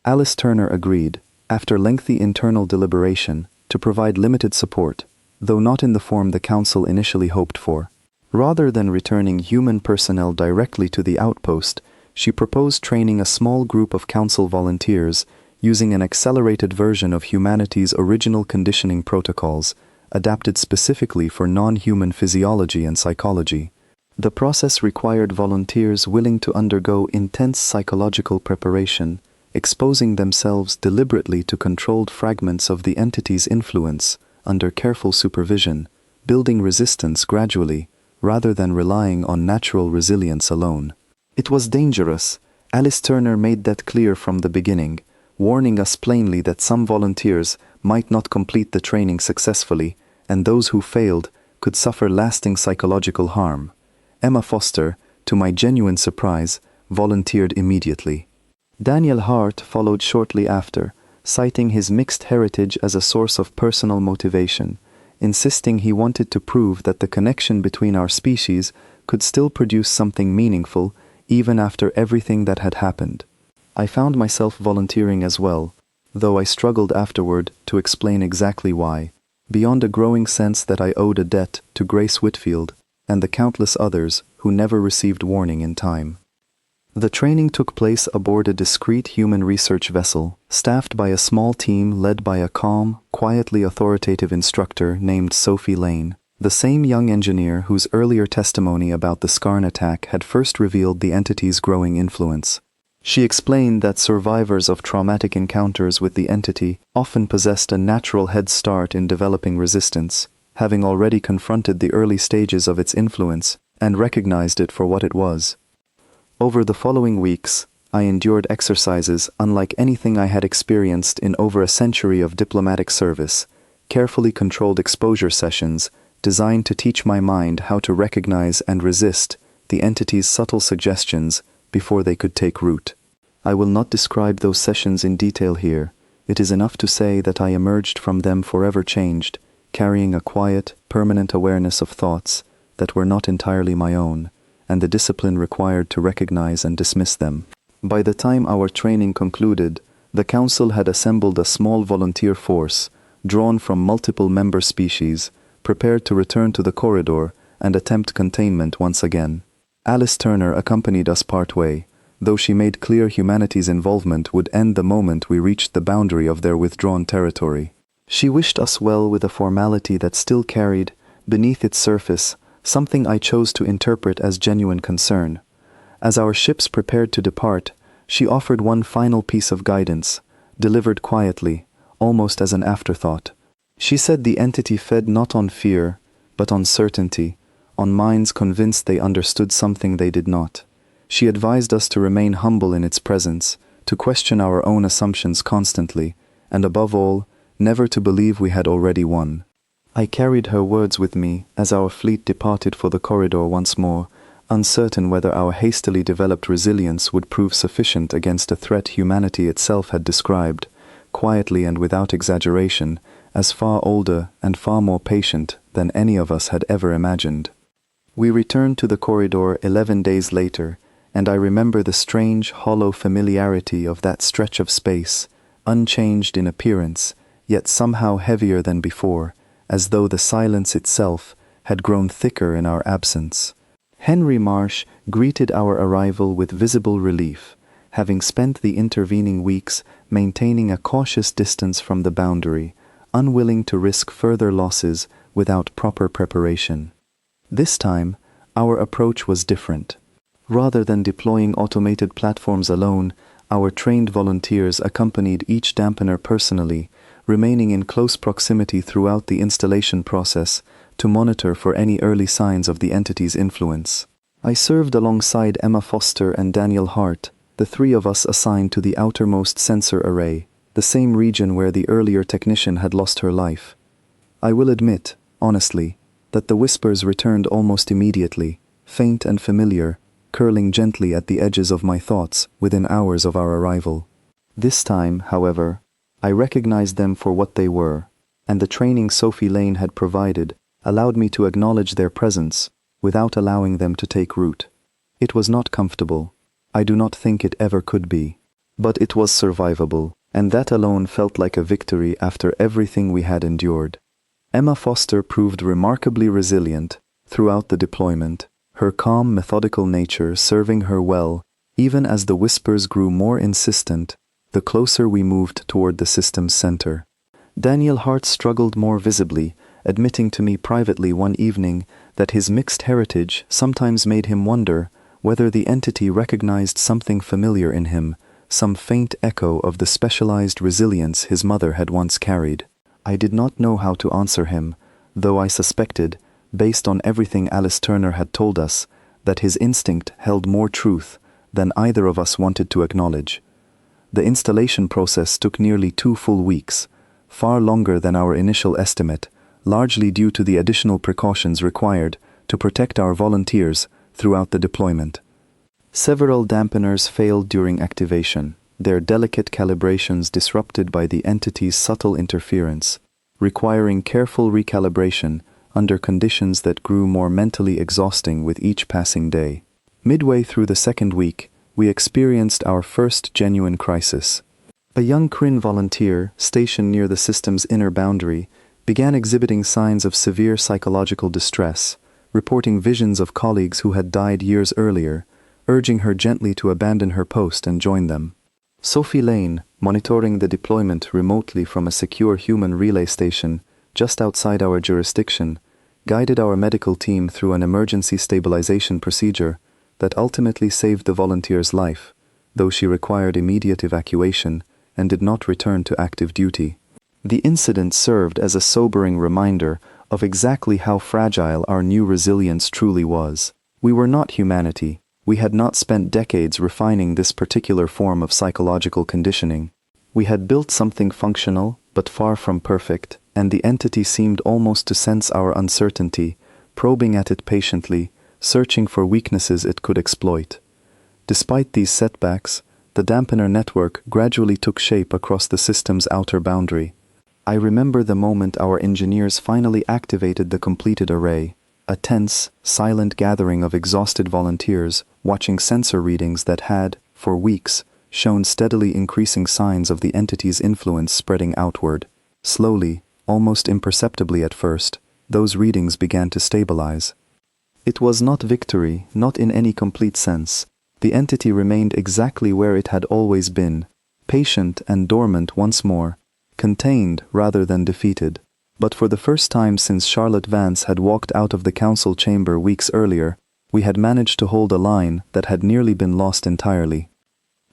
Alice Turner agreed, after lengthy internal deliberation, to provide limited support, though not in the form the Council initially hoped for. Rather than returning human personnel directly to the outpost, she proposed training a small group of Council volunteers using an accelerated version of humanity's original conditioning protocols, adapted specifically for non-human physiology and psychology. The process required volunteers willing to undergo intense psychological preparation, exposing themselves deliberately to controlled fragments of the entity's influence under careful supervision, building resistance gradually, rather than relying on natural resilience alone. It was dangerous. Alice Turner made that clear from the beginning, warning us plainly that some volunteers might not complete the training successfully, and those who failed could suffer lasting psychological harm. Emma Foster, to my genuine surprise, volunteered immediately. Daniel Hart followed shortly after, citing his mixed heritage as a source of personal motivation, insisting he wanted to prove that the connection between our species could still produce something meaningful even after everything that had happened. I found myself volunteering as well, though I struggled afterward to explain exactly why, beyond a growing sense that I owed a debt to Grace Whitfield and the countless others who never received warning in time. The training took place aboard a discreet human research vessel, staffed by a small team led by a calm, quietly authoritative instructor named Sophie Lane, the same young engineer whose earlier testimony about the Scarn attack had first revealed the entity's growing influence. She explained that survivors of traumatic encounters with the entity often possessed a natural head start in developing resistance, having already confronted the early stages of its influence and recognized it for what it was. Over the following weeks, I endured exercises unlike anything I had experienced in over a century of diplomatic service, carefully controlled exposure sessions designed to teach my mind how to recognize and resist the entity's subtle suggestions before they could take root. I will not describe those sessions in detail here. It is enough to say that I emerged from them forever changed, carrying a quiet, permanent awareness of thoughts that were not entirely my own, and the discipline required to recognize and dismiss them. By the time our training concluded, the Council had assembled a small volunteer force, drawn from multiple member species, prepared to return to the corridor and attempt containment once again. Alice Turner accompanied us partway, though she made clear humanity's involvement would end the moment we reached the boundary of their withdrawn territory. She wished us well with a formality that still carried, beneath its surface, something I chose to interpret as genuine concern. As our ships prepared to depart, she offered one final piece of guidance, delivered quietly, almost as an afterthought. She said the entity fed not on fear, but on certainty, on minds convinced they understood something they did not. She advised us to remain humble in its presence, to question our own assumptions constantly, and above all, never to believe we had already won. I carried her words with me as our fleet departed for the corridor once more, uncertain whether our hastily developed resilience would prove sufficient against a threat humanity itself had described, quietly and without exaggeration, as far older and far more patient than any of us had ever imagined. We returned to the corridor 11 days later, and I remember the strange, hollow familiarity of that stretch of space, unchanged in appearance, yet somehow heavier than before, as though the silence itself had grown thicker in our absence. Henry Marsh greeted our arrival with visible relief, having spent the intervening weeks maintaining a cautious distance from the boundary, unwilling to risk further losses without proper preparation. This time, our approach was different. Rather than deploying automated platforms alone, our trained volunteers accompanied each dampener personally, remaining in close proximity throughout the installation process to monitor for any early signs of the entity's influence. I served alongside Emma Foster and Daniel Hart, the three of us assigned to the outermost sensor array, the same region where the earlier technician had lost her life. I will admit, honestly, that the whispers returned almost immediately, faint and familiar, curling gently at the edges of my thoughts within hours of our arrival. This time, however, I recognized them for what they were, and the training Sophie Lane had provided allowed me to acknowledge their presence without allowing them to take root. It was not comfortable. I do not think it ever could be. But it was survivable, and that alone felt like a victory after everything we had endured. Emma Foster proved remarkably resilient throughout the deployment, her calm, methodical nature serving her well, even as the whispers grew more insistent the closer we moved toward the system's center. Daniel Hart struggled more visibly, admitting to me privately one evening that his mixed heritage sometimes made him wonder whether the entity recognized something familiar in him, some faint echo of the specialized resilience his mother had once carried. I did not know how to answer him, though I suspected, based on everything Alice Turner had told us, that his instinct held more truth than either of us wanted to acknowledge. The installation process took nearly 2 full weeks, far longer than our initial estimate, largely due to the additional precautions required to protect our volunteers throughout the deployment. Several dampeners failed during activation, their delicate calibrations disrupted by the entity's subtle interference, requiring careful recalibration under conditions that grew more mentally exhausting with each passing day. Midway through the second week, we experienced our first genuine crisis. A young Kryn volunteer, stationed near the system's inner boundary, began exhibiting signs of severe psychological distress, reporting visions of colleagues who had died years earlier, urging her gently to abandon her post and join them. Sophie Lane, monitoring the deployment remotely from a secure human relay station just outside our jurisdiction, guided our medical team through an emergency stabilization procedure that ultimately saved the volunteer's life, though she required immediate evacuation and did not return to active duty. The incident served as a sobering reminder of exactly how fragile our new resilience truly was. We were not humanity. We had not spent decades refining this particular form of psychological conditioning. We had built something functional, but far from perfect, and the entity seemed almost to sense our uncertainty, probing at it patiently, searching for weaknesses it could exploit. Despite these setbacks, the dampener network gradually took shape across the system's outer boundary. I remember the moment our engineers finally activated the completed array, a tense, silent gathering of exhausted volunteers watching sensor readings that had, for weeks, shown steadily increasing signs of the entity's influence spreading outward. Slowly, almost imperceptibly at first, those readings began to stabilize. It was not victory, not in any complete sense. The entity remained exactly where it had always been, patient and dormant once more, contained rather than defeated. But for the first time since Charlotte Vance had walked out of the council chamber weeks earlier, we had managed to hold a line that had nearly been lost entirely.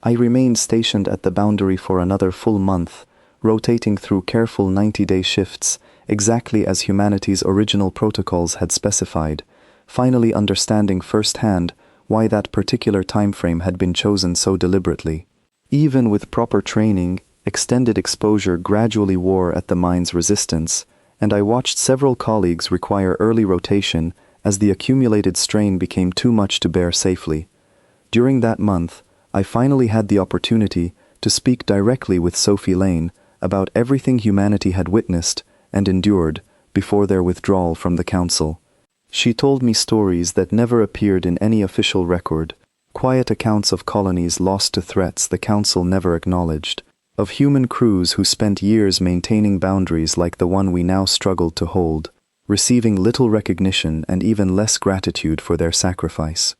I remained stationed at the boundary for another full month, rotating through careful 90-day shifts, exactly as humanity's original protocols had specified, finally understanding firsthand why that particular timeframe had been chosen so deliberately. Even with proper training, extended exposure gradually wore at the mind's resistance, and I watched several colleagues require early rotation as the accumulated strain became too much to bear safely. During that month, I finally had the opportunity to speak directly with Sophie Lane about everything humanity had witnessed and endured before their withdrawal from the council. She told me stories that never appeared in any official record, quiet accounts of colonies lost to threats the council never acknowledged, of human crews who spent years maintaining boundaries like the one we now struggled to hold, receiving little recognition and even less gratitude for their sacrifice.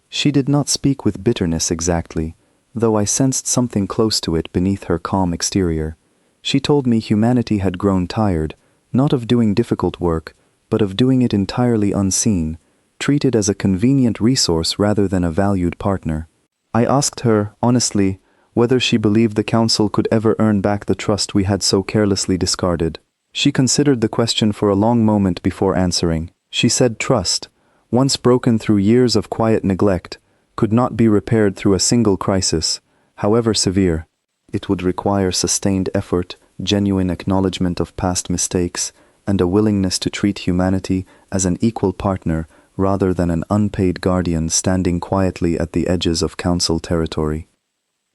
She did not speak with bitterness exactly, though I sensed something close to it beneath her calm exterior. She told me humanity had grown tired, not of doing difficult work, but of doing it entirely unseen, treated as a convenient resource rather than a valued partner. I asked her, honestly, whether she believed the council could ever earn back the trust we had so carelessly discarded. She considered the question for a long moment before answering. She said trust, once broken through years of quiet neglect, could not be repaired through a single crisis, however severe. It would require sustained effort, genuine acknowledgement of past mistakes, and a willingness to treat humanity as an equal partner rather than an unpaid guardian standing quietly at the edges of council territory.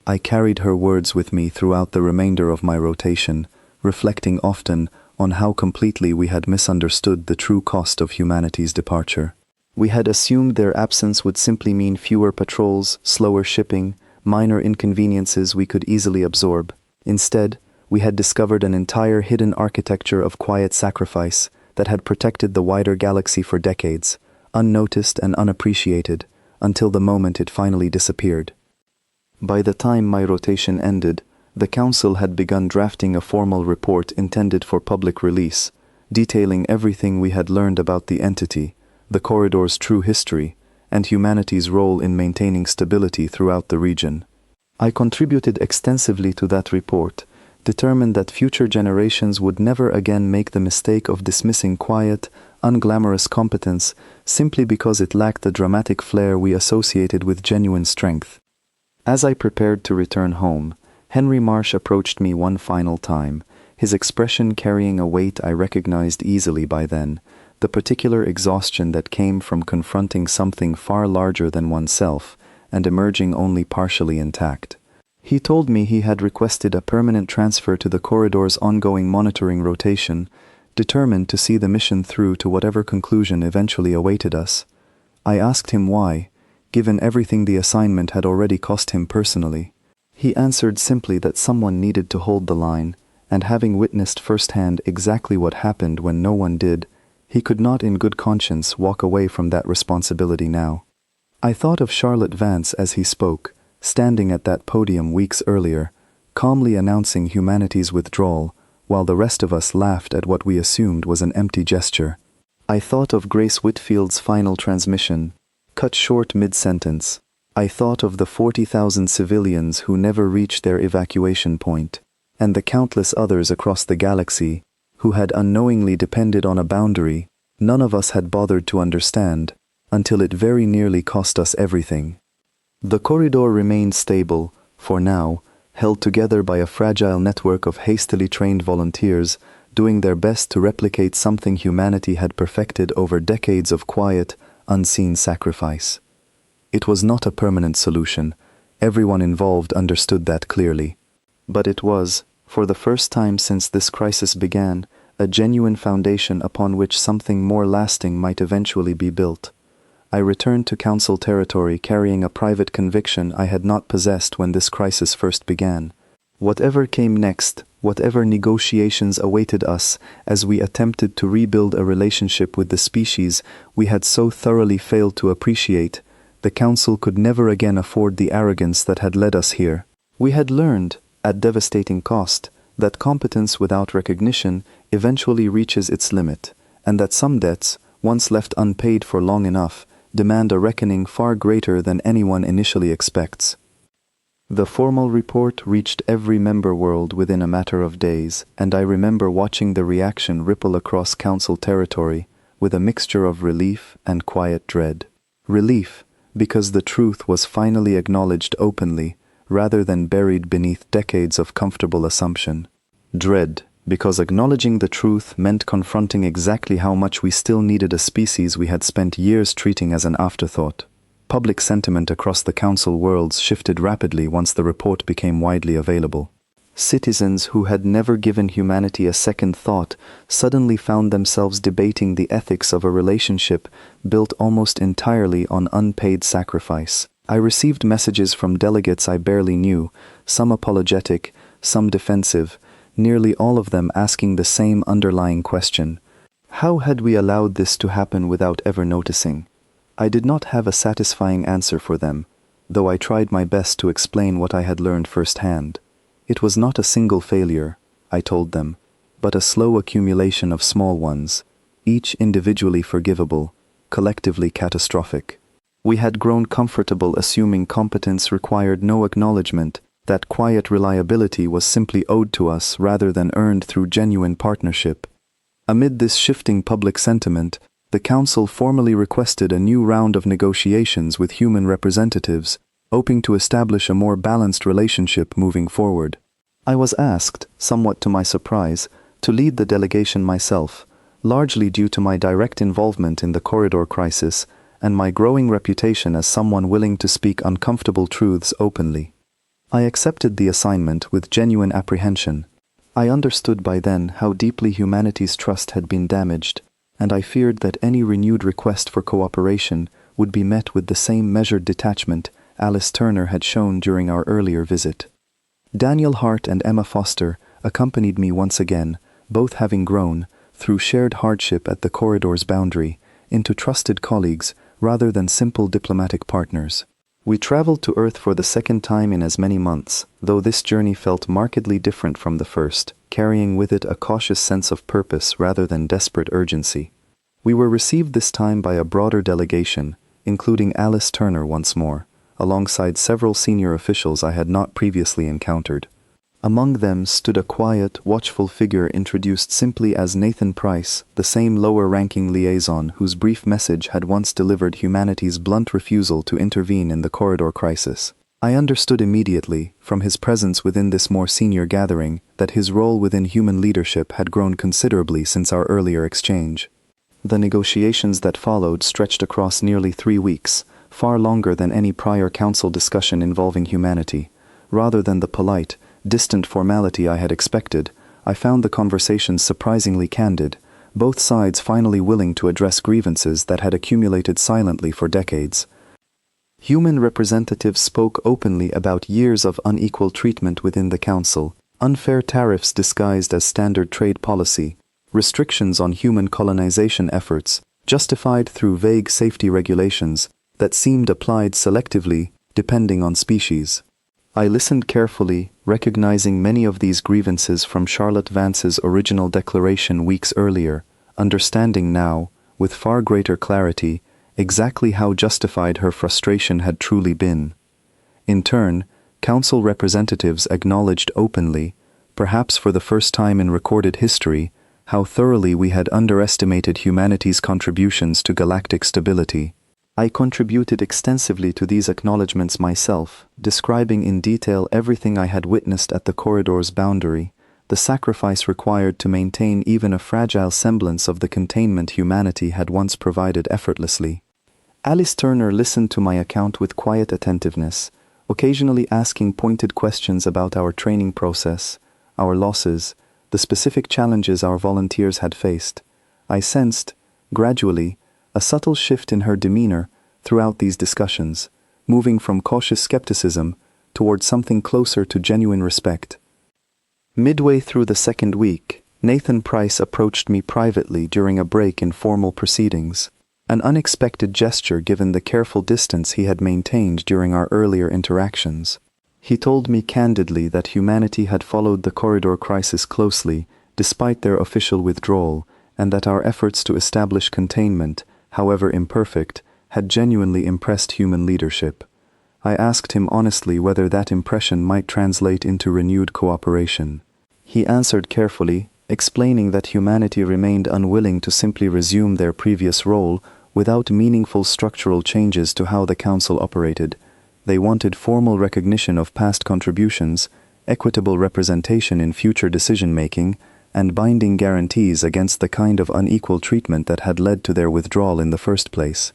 I carried her words with me throughout the remainder of my rotation, reflecting often on how completely we had misunderstood the true cost of humanity's departure. We had assumed their absence would simply mean fewer patrols, slower shipping, minor inconveniences we could easily absorb. Instead, we had discovered an entire hidden architecture of quiet sacrifice that had protected the wider galaxy for decades, unnoticed and unappreciated, until the moment it finally disappeared. By the time my rotation ended, the Council had begun drafting a formal report intended for public release, detailing everything we had learned about the entity, the corridor's true history, and humanity's role in maintaining stability throughout the region. I contributed extensively to that report, determined that future generations would never again make the mistake of dismissing quiet, unglamorous competence simply because it lacked the dramatic flair we associated with genuine strength. As I prepared to return home, Henry Marsh approached me one final time, his expression carrying a weight I recognized easily by then, the particular exhaustion that came from confronting something far larger than oneself and emerging only partially intact. He told me he had requested a permanent transfer to the corridor's ongoing monitoring rotation, determined to see the mission through to whatever conclusion eventually awaited us. I asked him why, given everything the assignment had already cost him personally. He answered simply that someone needed to hold the line, and having witnessed firsthand exactly what happened when no one did, he could not in good conscience walk away from that responsibility now. I thought of Charlotte Vance as he spoke, standing at that podium weeks earlier, calmly announcing humanity's withdrawal, while the rest of us laughed at what we assumed was an empty gesture. I thought of Grace Whitfield's final transmission, cut short mid-sentence. I thought of the 40,000 civilians who never reached their evacuation point, and the countless others across the galaxy who had unknowingly depended on a boundary none of us had bothered to understand, until it very nearly cost us everything. The corridor remained stable, for now, held together by a fragile network of hastily trained volunteers, doing their best to replicate something humanity had perfected over decades of quiet, unseen sacrifice. It was not a permanent solution. Everyone involved understood that clearly. But it was, for the first time since this crisis began, a genuine foundation upon which something more lasting might eventually be built. I returned to Council territory carrying a private conviction I had not possessed when this crisis first began. Whatever came next, whatever negotiations awaited us as we attempted to rebuild a relationship with the species we had so thoroughly failed to appreciate, the Council could never again afford the arrogance that had led us here. We had learned, at devastating cost, that competence without recognition eventually reaches its limit, and that some debts, once left unpaid for long enough, demand a reckoning far greater than anyone initially expects. The formal report reached every member world within a matter of days, and I remember watching the reaction ripple across Council territory with a mixture of relief and quiet dread. Relief, because the truth was finally acknowledged openly, rather than buried beneath decades of comfortable assumption. Dread, because acknowledging the truth meant confronting exactly how much we still needed a species we had spent years treating as an afterthought. Public sentiment across the Council worlds shifted rapidly once the report became widely available. Citizens who had never given humanity a second thought suddenly found themselves debating the ethics of a relationship built almost entirely on unpaid sacrifice. I received messages from delegates I barely knew, some apologetic, some defensive, nearly all of them asking the same underlying question. How had we allowed this to happen without ever noticing? I did not have a satisfying answer for them, though I tried my best to explain what I had learned firsthand. It was not a single failure, I told them, but a slow accumulation of small ones, each individually forgivable, collectively catastrophic. We had grown comfortable assuming competence required no acknowledgement, that quiet reliability was simply owed to us rather than earned through genuine partnership. Amid this shifting public sentiment, the Council formally requested a new round of negotiations with human representatives, hoping to establish a more balanced relationship moving forward. I was asked, somewhat to my surprise, to lead the delegation myself, largely due to my direct involvement in the corridor crisis and my growing reputation as someone willing to speak uncomfortable truths openly. I accepted the assignment with genuine apprehension. I understood by then how deeply humanity's trust had been damaged, and I feared that any renewed request for cooperation would be met with the same measured detachment Alice Turner had shown during our earlier visit. Daniel Hart and Emma Foster accompanied me once again, both having grown, through shared hardship at the corridor's boundary, into trusted colleagues rather than simple diplomatic partners. We traveled to Earth for the second time in as many months, though this journey felt markedly different from the first, carrying with it a cautious sense of purpose rather than desperate urgency. We were received this time by a broader delegation, including Alice Turner once more, alongside several senior officials I had not previously encountered. Among them stood a quiet, watchful figure introduced simply as Nathan Price, the same lower-ranking liaison whose brief message had once delivered humanity's blunt refusal to intervene in the corridor crisis. I understood immediately, from his presence within this more senior gathering, that his role within human leadership had grown considerably since our earlier exchange. The negotiations that followed stretched across nearly 3 weeks, far longer than any prior council discussion involving humanity. Rather than the polite, distant formality I had expected, I found the conversations surprisingly candid, both sides finally willing to address grievances that had accumulated silently for decades. Human representatives spoke openly about years of unequal treatment within the Council, unfair tariffs disguised as standard trade policy, restrictions on human colonization efforts, justified through vague safety regulations that seemed applied selectively depending on species. I listened carefully, recognizing many of these grievances from Charlotte Vance's original declaration weeks earlier, understanding now, with far greater clarity, exactly how justified her frustration had truly been. In turn, Council representatives acknowledged openly, perhaps for the first time in recorded history, how thoroughly we had underestimated humanity's contributions to galactic stability. I contributed extensively to these acknowledgements myself, describing in detail everything I had witnessed at the corridor's boundary, the sacrifice required to maintain even a fragile semblance of the containment humanity had once provided effortlessly. Alice Turner listened to my account with quiet attentiveness, occasionally asking pointed questions about our training process, our losses, the specific challenges our volunteers had faced. I sensed, gradually, a subtle shift in her demeanor throughout these discussions, moving from cautious skepticism towards something closer to genuine respect. Midway through the second week, Nathan Price approached me privately during a break in formal proceedings, an unexpected gesture given the careful distance he had maintained during our earlier interactions. He told me candidly that humanity had followed the corridor crisis closely, despite their official withdrawal, and that our efforts to establish containment, however imperfect, had genuinely impressed human leadership. I asked him honestly whether that impression might translate into renewed cooperation. He answered carefully, explaining that humanity remained unwilling to simply resume their previous role without meaningful structural changes to how the Council operated. They wanted formal recognition of past contributions, equitable representation in future decision-making, and binding guarantees against the kind of unequal treatment that had led to their withdrawal in the first place.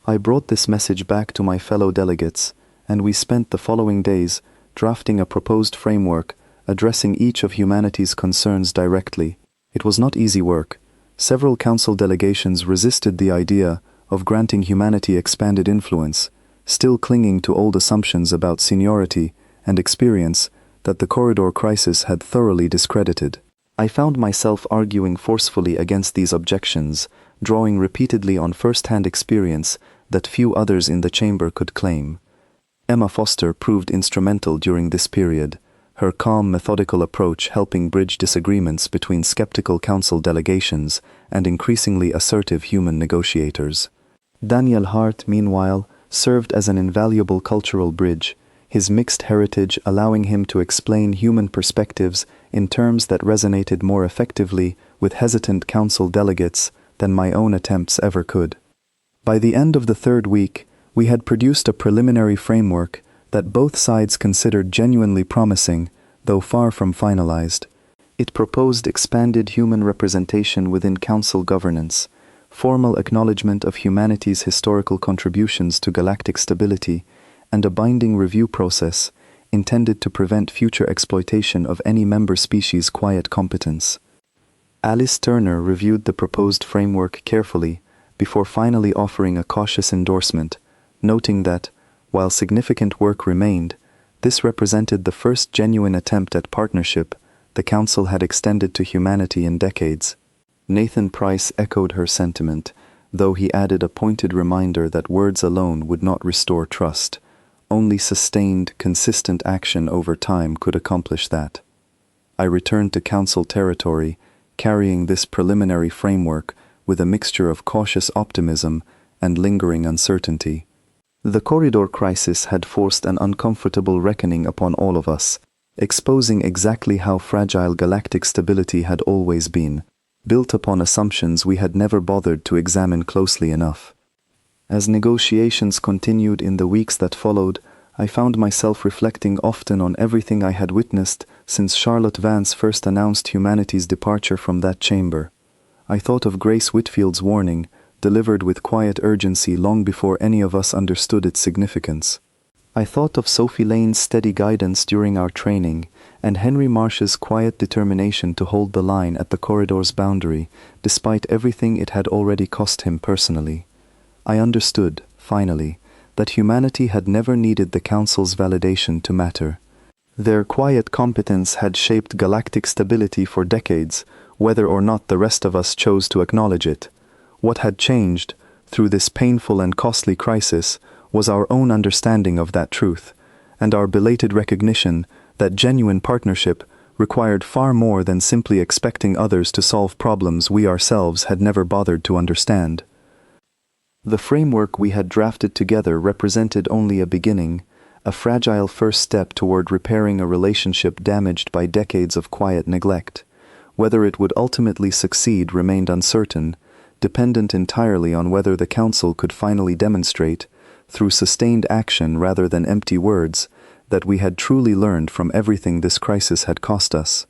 I brought this message back to my fellow delegates, and we spent the following days drafting a proposed framework addressing each of humanity's concerns directly. It was not easy work. Several council delegations resisted the idea of granting humanity expanded influence, still clinging to old assumptions about seniority and experience that the corridor crisis had thoroughly discredited. I found myself arguing forcefully against these objections, drawing repeatedly on first-hand experience that few others in the chamber could claim. Emma Foster proved instrumental during this period, her calm, methodical approach helping bridge disagreements between skeptical council delegations and increasingly assertive human negotiators. Daniel Hart, meanwhile, served as an invaluable cultural bridge, his mixed heritage allowing him to explain human perspectives in terms that resonated more effectively with hesitant council delegates than my own attempts ever could. By the end of the third week, we had produced a preliminary framework that both sides considered genuinely promising, though far from finalized. It proposed expanded human representation within council governance, formal acknowledgement of humanity's historical contributions to galactic stability, and a binding review process intended to prevent future exploitation of any member species' quiet competence. Alice Turner reviewed the proposed framework carefully before finally offering a cautious endorsement, noting that, while significant work remained, this represented the first genuine attempt at partnership the Council had extended to humanity in decades. Nathan Price echoed her sentiment, though he added a pointed reminder that words alone would not restore trust. Only sustained, consistent action over time could accomplish that. I returned to Council territory, carrying this preliminary framework with a mixture of cautious optimism and lingering uncertainty. The corridor crisis had forced an uncomfortable reckoning upon all of us, exposing exactly how fragile galactic stability had always been, built upon assumptions we had never bothered to examine closely enough. As negotiations continued in the weeks that followed, I found myself reflecting often on everything I had witnessed since Charlotte Vance first announced humanity's departure from that chamber. I thought of Grace Whitfield's warning, delivered with quiet urgency long before any of us understood its significance. I thought of Sophie Lane's steady guidance during our training, and Henry Marsh's quiet determination to hold the line at the corridor's boundary, despite everything it had already cost him personally. I understood, finally, that humanity had never needed the Council's validation to matter. Their quiet competence had shaped galactic stability for decades, whether or not the rest of us chose to acknowledge it. What had changed, through this painful and costly crisis, was our own understanding of that truth, and our belated recognition that genuine partnership required far more than simply expecting others to solve problems we ourselves had never bothered to understand. The framework we had drafted together represented only a beginning, a fragile first step toward repairing a relationship damaged by decades of quiet neglect. Whether it would ultimately succeed remained uncertain, dependent entirely on whether the Council could finally demonstrate, through sustained action rather than empty words, that we had truly learned from everything this crisis had cost us.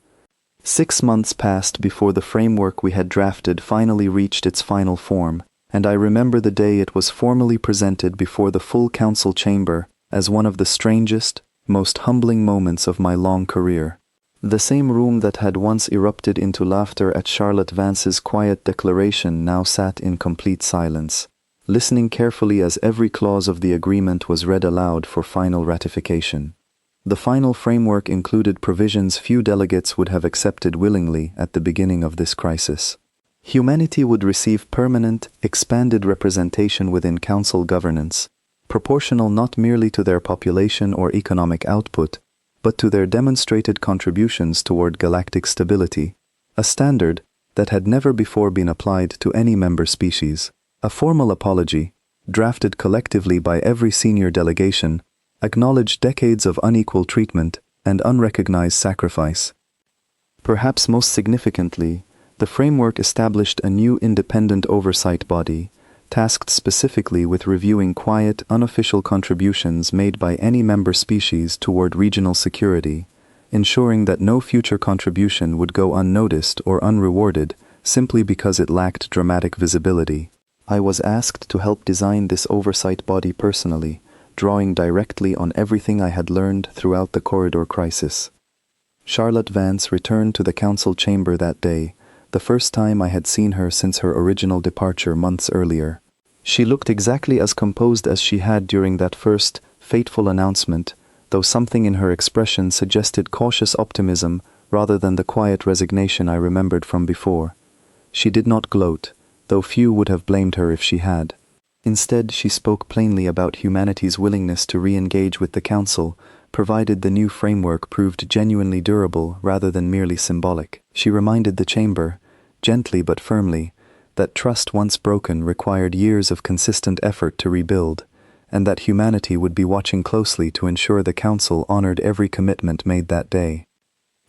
6 months passed before the framework we had drafted finally reached its final form, and I remember the day it was formally presented before the full council chamber as one of the strangest, most humbling moments of my long career. The same room that had once erupted into laughter at Charlotte Vance's quiet declaration now sat in complete silence, listening carefully as every clause of the agreement was read aloud for final ratification. The final framework included provisions few delegates would have accepted willingly at the beginning of this crisis. Humanity would receive permanent, expanded representation within council governance, proportional not merely to their population or economic output, but to their demonstrated contributions toward galactic stability, a standard that had never before been applied to any member species. A formal apology, drafted collectively by every senior delegation, acknowledged decades of unequal treatment and unrecognized sacrifice. Perhaps most significantly, the framework established a new independent oversight body, tasked specifically with reviewing quiet, unofficial contributions made by any member species toward regional security, ensuring that no future contribution would go unnoticed or unrewarded simply because it lacked dramatic visibility. I was asked to help design this oversight body personally, drawing directly on everything I had learned throughout the corridor crisis. Charlotte Vance returned to the council chamber that day, the first time I had seen her since her original departure months earlier. She looked exactly as composed as she had during that first, fateful announcement, though something in her expression suggested cautious optimism rather than the quiet resignation I remembered from before. She did not gloat, though few would have blamed her if she had. Instead, she spoke plainly about humanity's willingness to re-engage with the Council, provided the new framework proved genuinely durable rather than merely symbolic. She reminded the chamber, gently but firmly, that trust once broken required years of consistent effort to rebuild, and that humanity would be watching closely to ensure the Council honored every commitment made that day.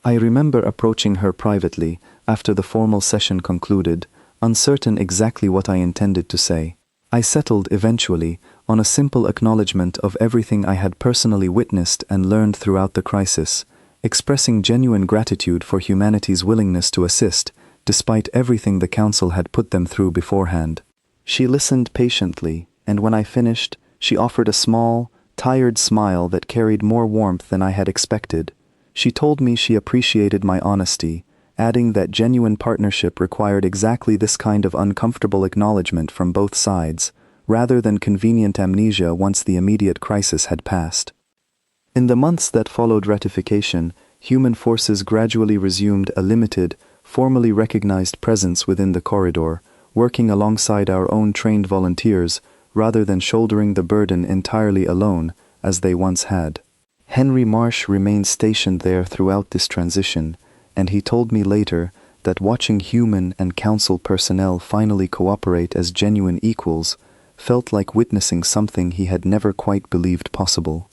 I remember approaching her privately after the formal session concluded, uncertain exactly what I intended to say. I settled eventually on a simple acknowledgement of everything I had personally witnessed and learned throughout the crisis, expressing genuine gratitude for humanity's willingness to assist, despite everything the Council had put them through beforehand. She listened patiently, and when I finished, she offered a small, tired smile that carried more warmth than I had expected. She told me she appreciated my honesty, adding that genuine partnership required exactly this kind of uncomfortable acknowledgement from both sides, rather than convenient amnesia once the immediate crisis had passed. In the months that followed ratification, human forces gradually resumed a limited, formally recognized presence within the corridor, working alongside our own trained volunteers rather than shouldering the burden entirely alone, as they once had. Henry Marsh remained stationed there throughout this transition, and he told me later that watching human and council personnel finally cooperate as genuine equals felt like witnessing something he had never quite believed possible.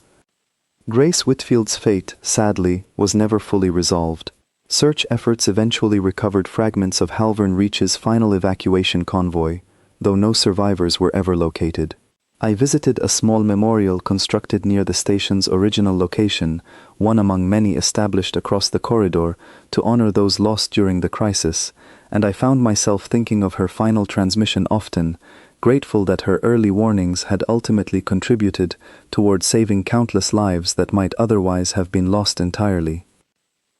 Grace Whitfield's fate, sadly, was never fully resolved. Search efforts eventually recovered fragments of Halvern Reach's final evacuation convoy, though no survivors were ever located. I visited a small memorial constructed near the station's original location, one among many established across the corridor to honor those lost during the crisis, and I found myself thinking of her final transmission often, grateful that her early warnings had ultimately contributed toward saving countless lives that might otherwise have been lost entirely.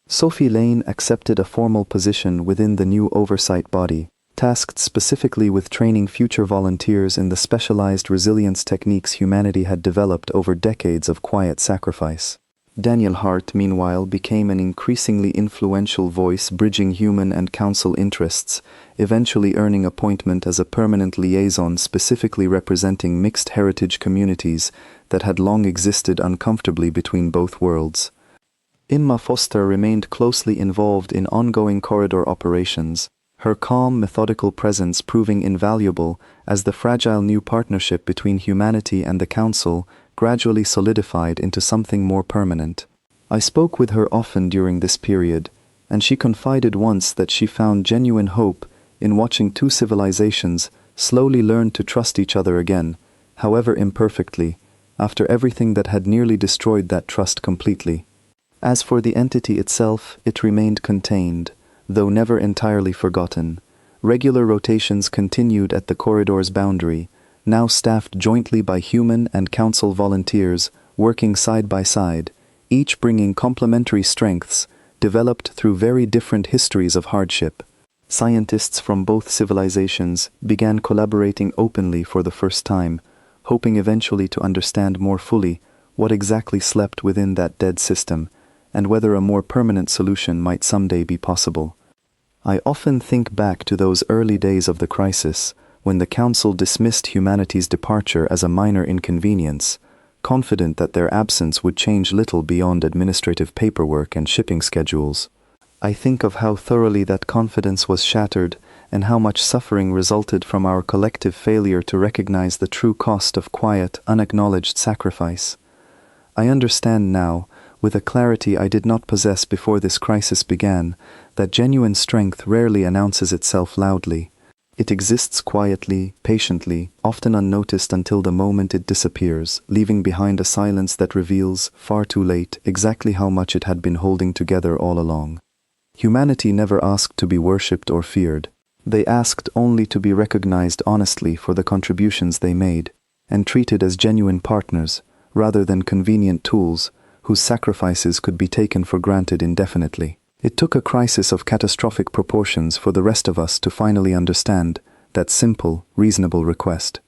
Sophie Lane accepted a formal position within the new oversight body, tasked specifically with training future volunteers in the specialized resilience techniques humanity had developed over decades of quiet sacrifice. Daniel Hart, meanwhile, became an increasingly influential voice bridging human and council interests, eventually earning appointment as a permanent liaison specifically representing mixed heritage communities that had long existed uncomfortably between both worlds. Imma Foster remained closely involved in ongoing corridor operations, her calm, methodical presence proving invaluable as the fragile new partnership between humanity and the Council gradually solidified into something more permanent. I spoke with her often during this period, and she confided once that she found genuine hope in watching two civilizations slowly learn to trust each other again, however imperfectly, after everything that had nearly destroyed that trust completely. As for the entity itself, it remained contained, though never entirely forgotten. Regular rotations continued at the corridor's boundary, now staffed jointly by human and council volunteers working side by side, each bringing complementary strengths developed through very different histories of hardship. Scientists from both civilizations began collaborating openly for the first time, hoping eventually to understand more fully what exactly slept within that dead system, and whether a more permanent solution might someday be possible. I often think back to those early days of the crisis, when the Council dismissed humanity's departure as a minor inconvenience, confident that their absence would change little beyond administrative paperwork and shipping schedules. I think of how thoroughly that confidence was shattered, and how much suffering resulted from our collective failure to recognize the true cost of quiet, unacknowledged sacrifice. I understand now, with a clarity I did not possess before this crisis began, that genuine strength rarely announces itself loudly. It exists quietly, patiently, often unnoticed until the moment it disappears, leaving behind a silence that reveals, far too late, exactly how much it had been holding together all along. Humanity never asked to be worshipped or feared. They asked only to be recognized honestly for the contributions they made, and treated as genuine partners, rather than convenient tools whose sacrifices could be taken for granted indefinitely. It took a crisis of catastrophic proportions for the rest of us to finally understand that simple, reasonable request.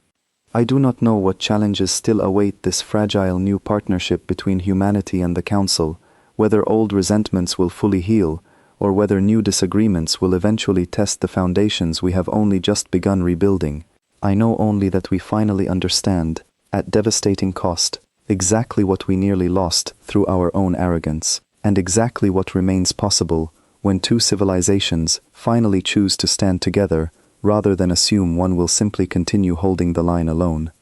I do not know what challenges still await this fragile new partnership between humanity and the Council, whether old resentments will fully heal, or whether new disagreements will eventually test the foundations we have only just begun rebuilding. I know only that we finally understand, at devastating cost, exactly what we nearly lost through our own arrogance, and exactly what remains possible when two civilizations finally choose to stand together rather than assume one will simply continue holding the line alone.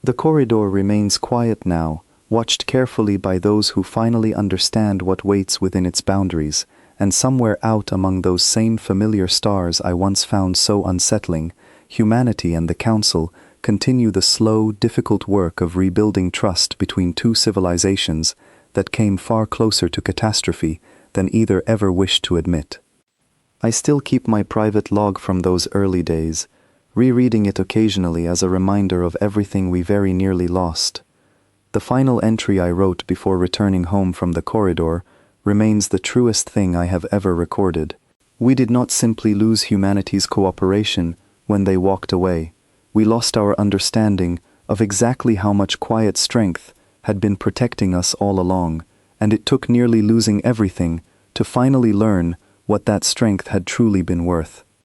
The corridor remains quiet now, watched carefully by those who finally understand what waits within its boundaries, and somewhere out among those same familiar stars I once found so unsettling, humanity and the Council continue the slow, difficult work of rebuilding trust between two civilizations that came far closer to catastrophe than either ever wished to admit. I still keep my private log from those early days, rereading it occasionally as a reminder of everything we very nearly lost. The final entry I wrote before returning home from the corridor remains the truest thing I have ever recorded. We did not simply lose humanity's cooperation when they walked away. We lost our understanding of exactly how much quiet strength had been protecting us all along, and it took nearly losing everything to finally learn what that strength had truly been worth.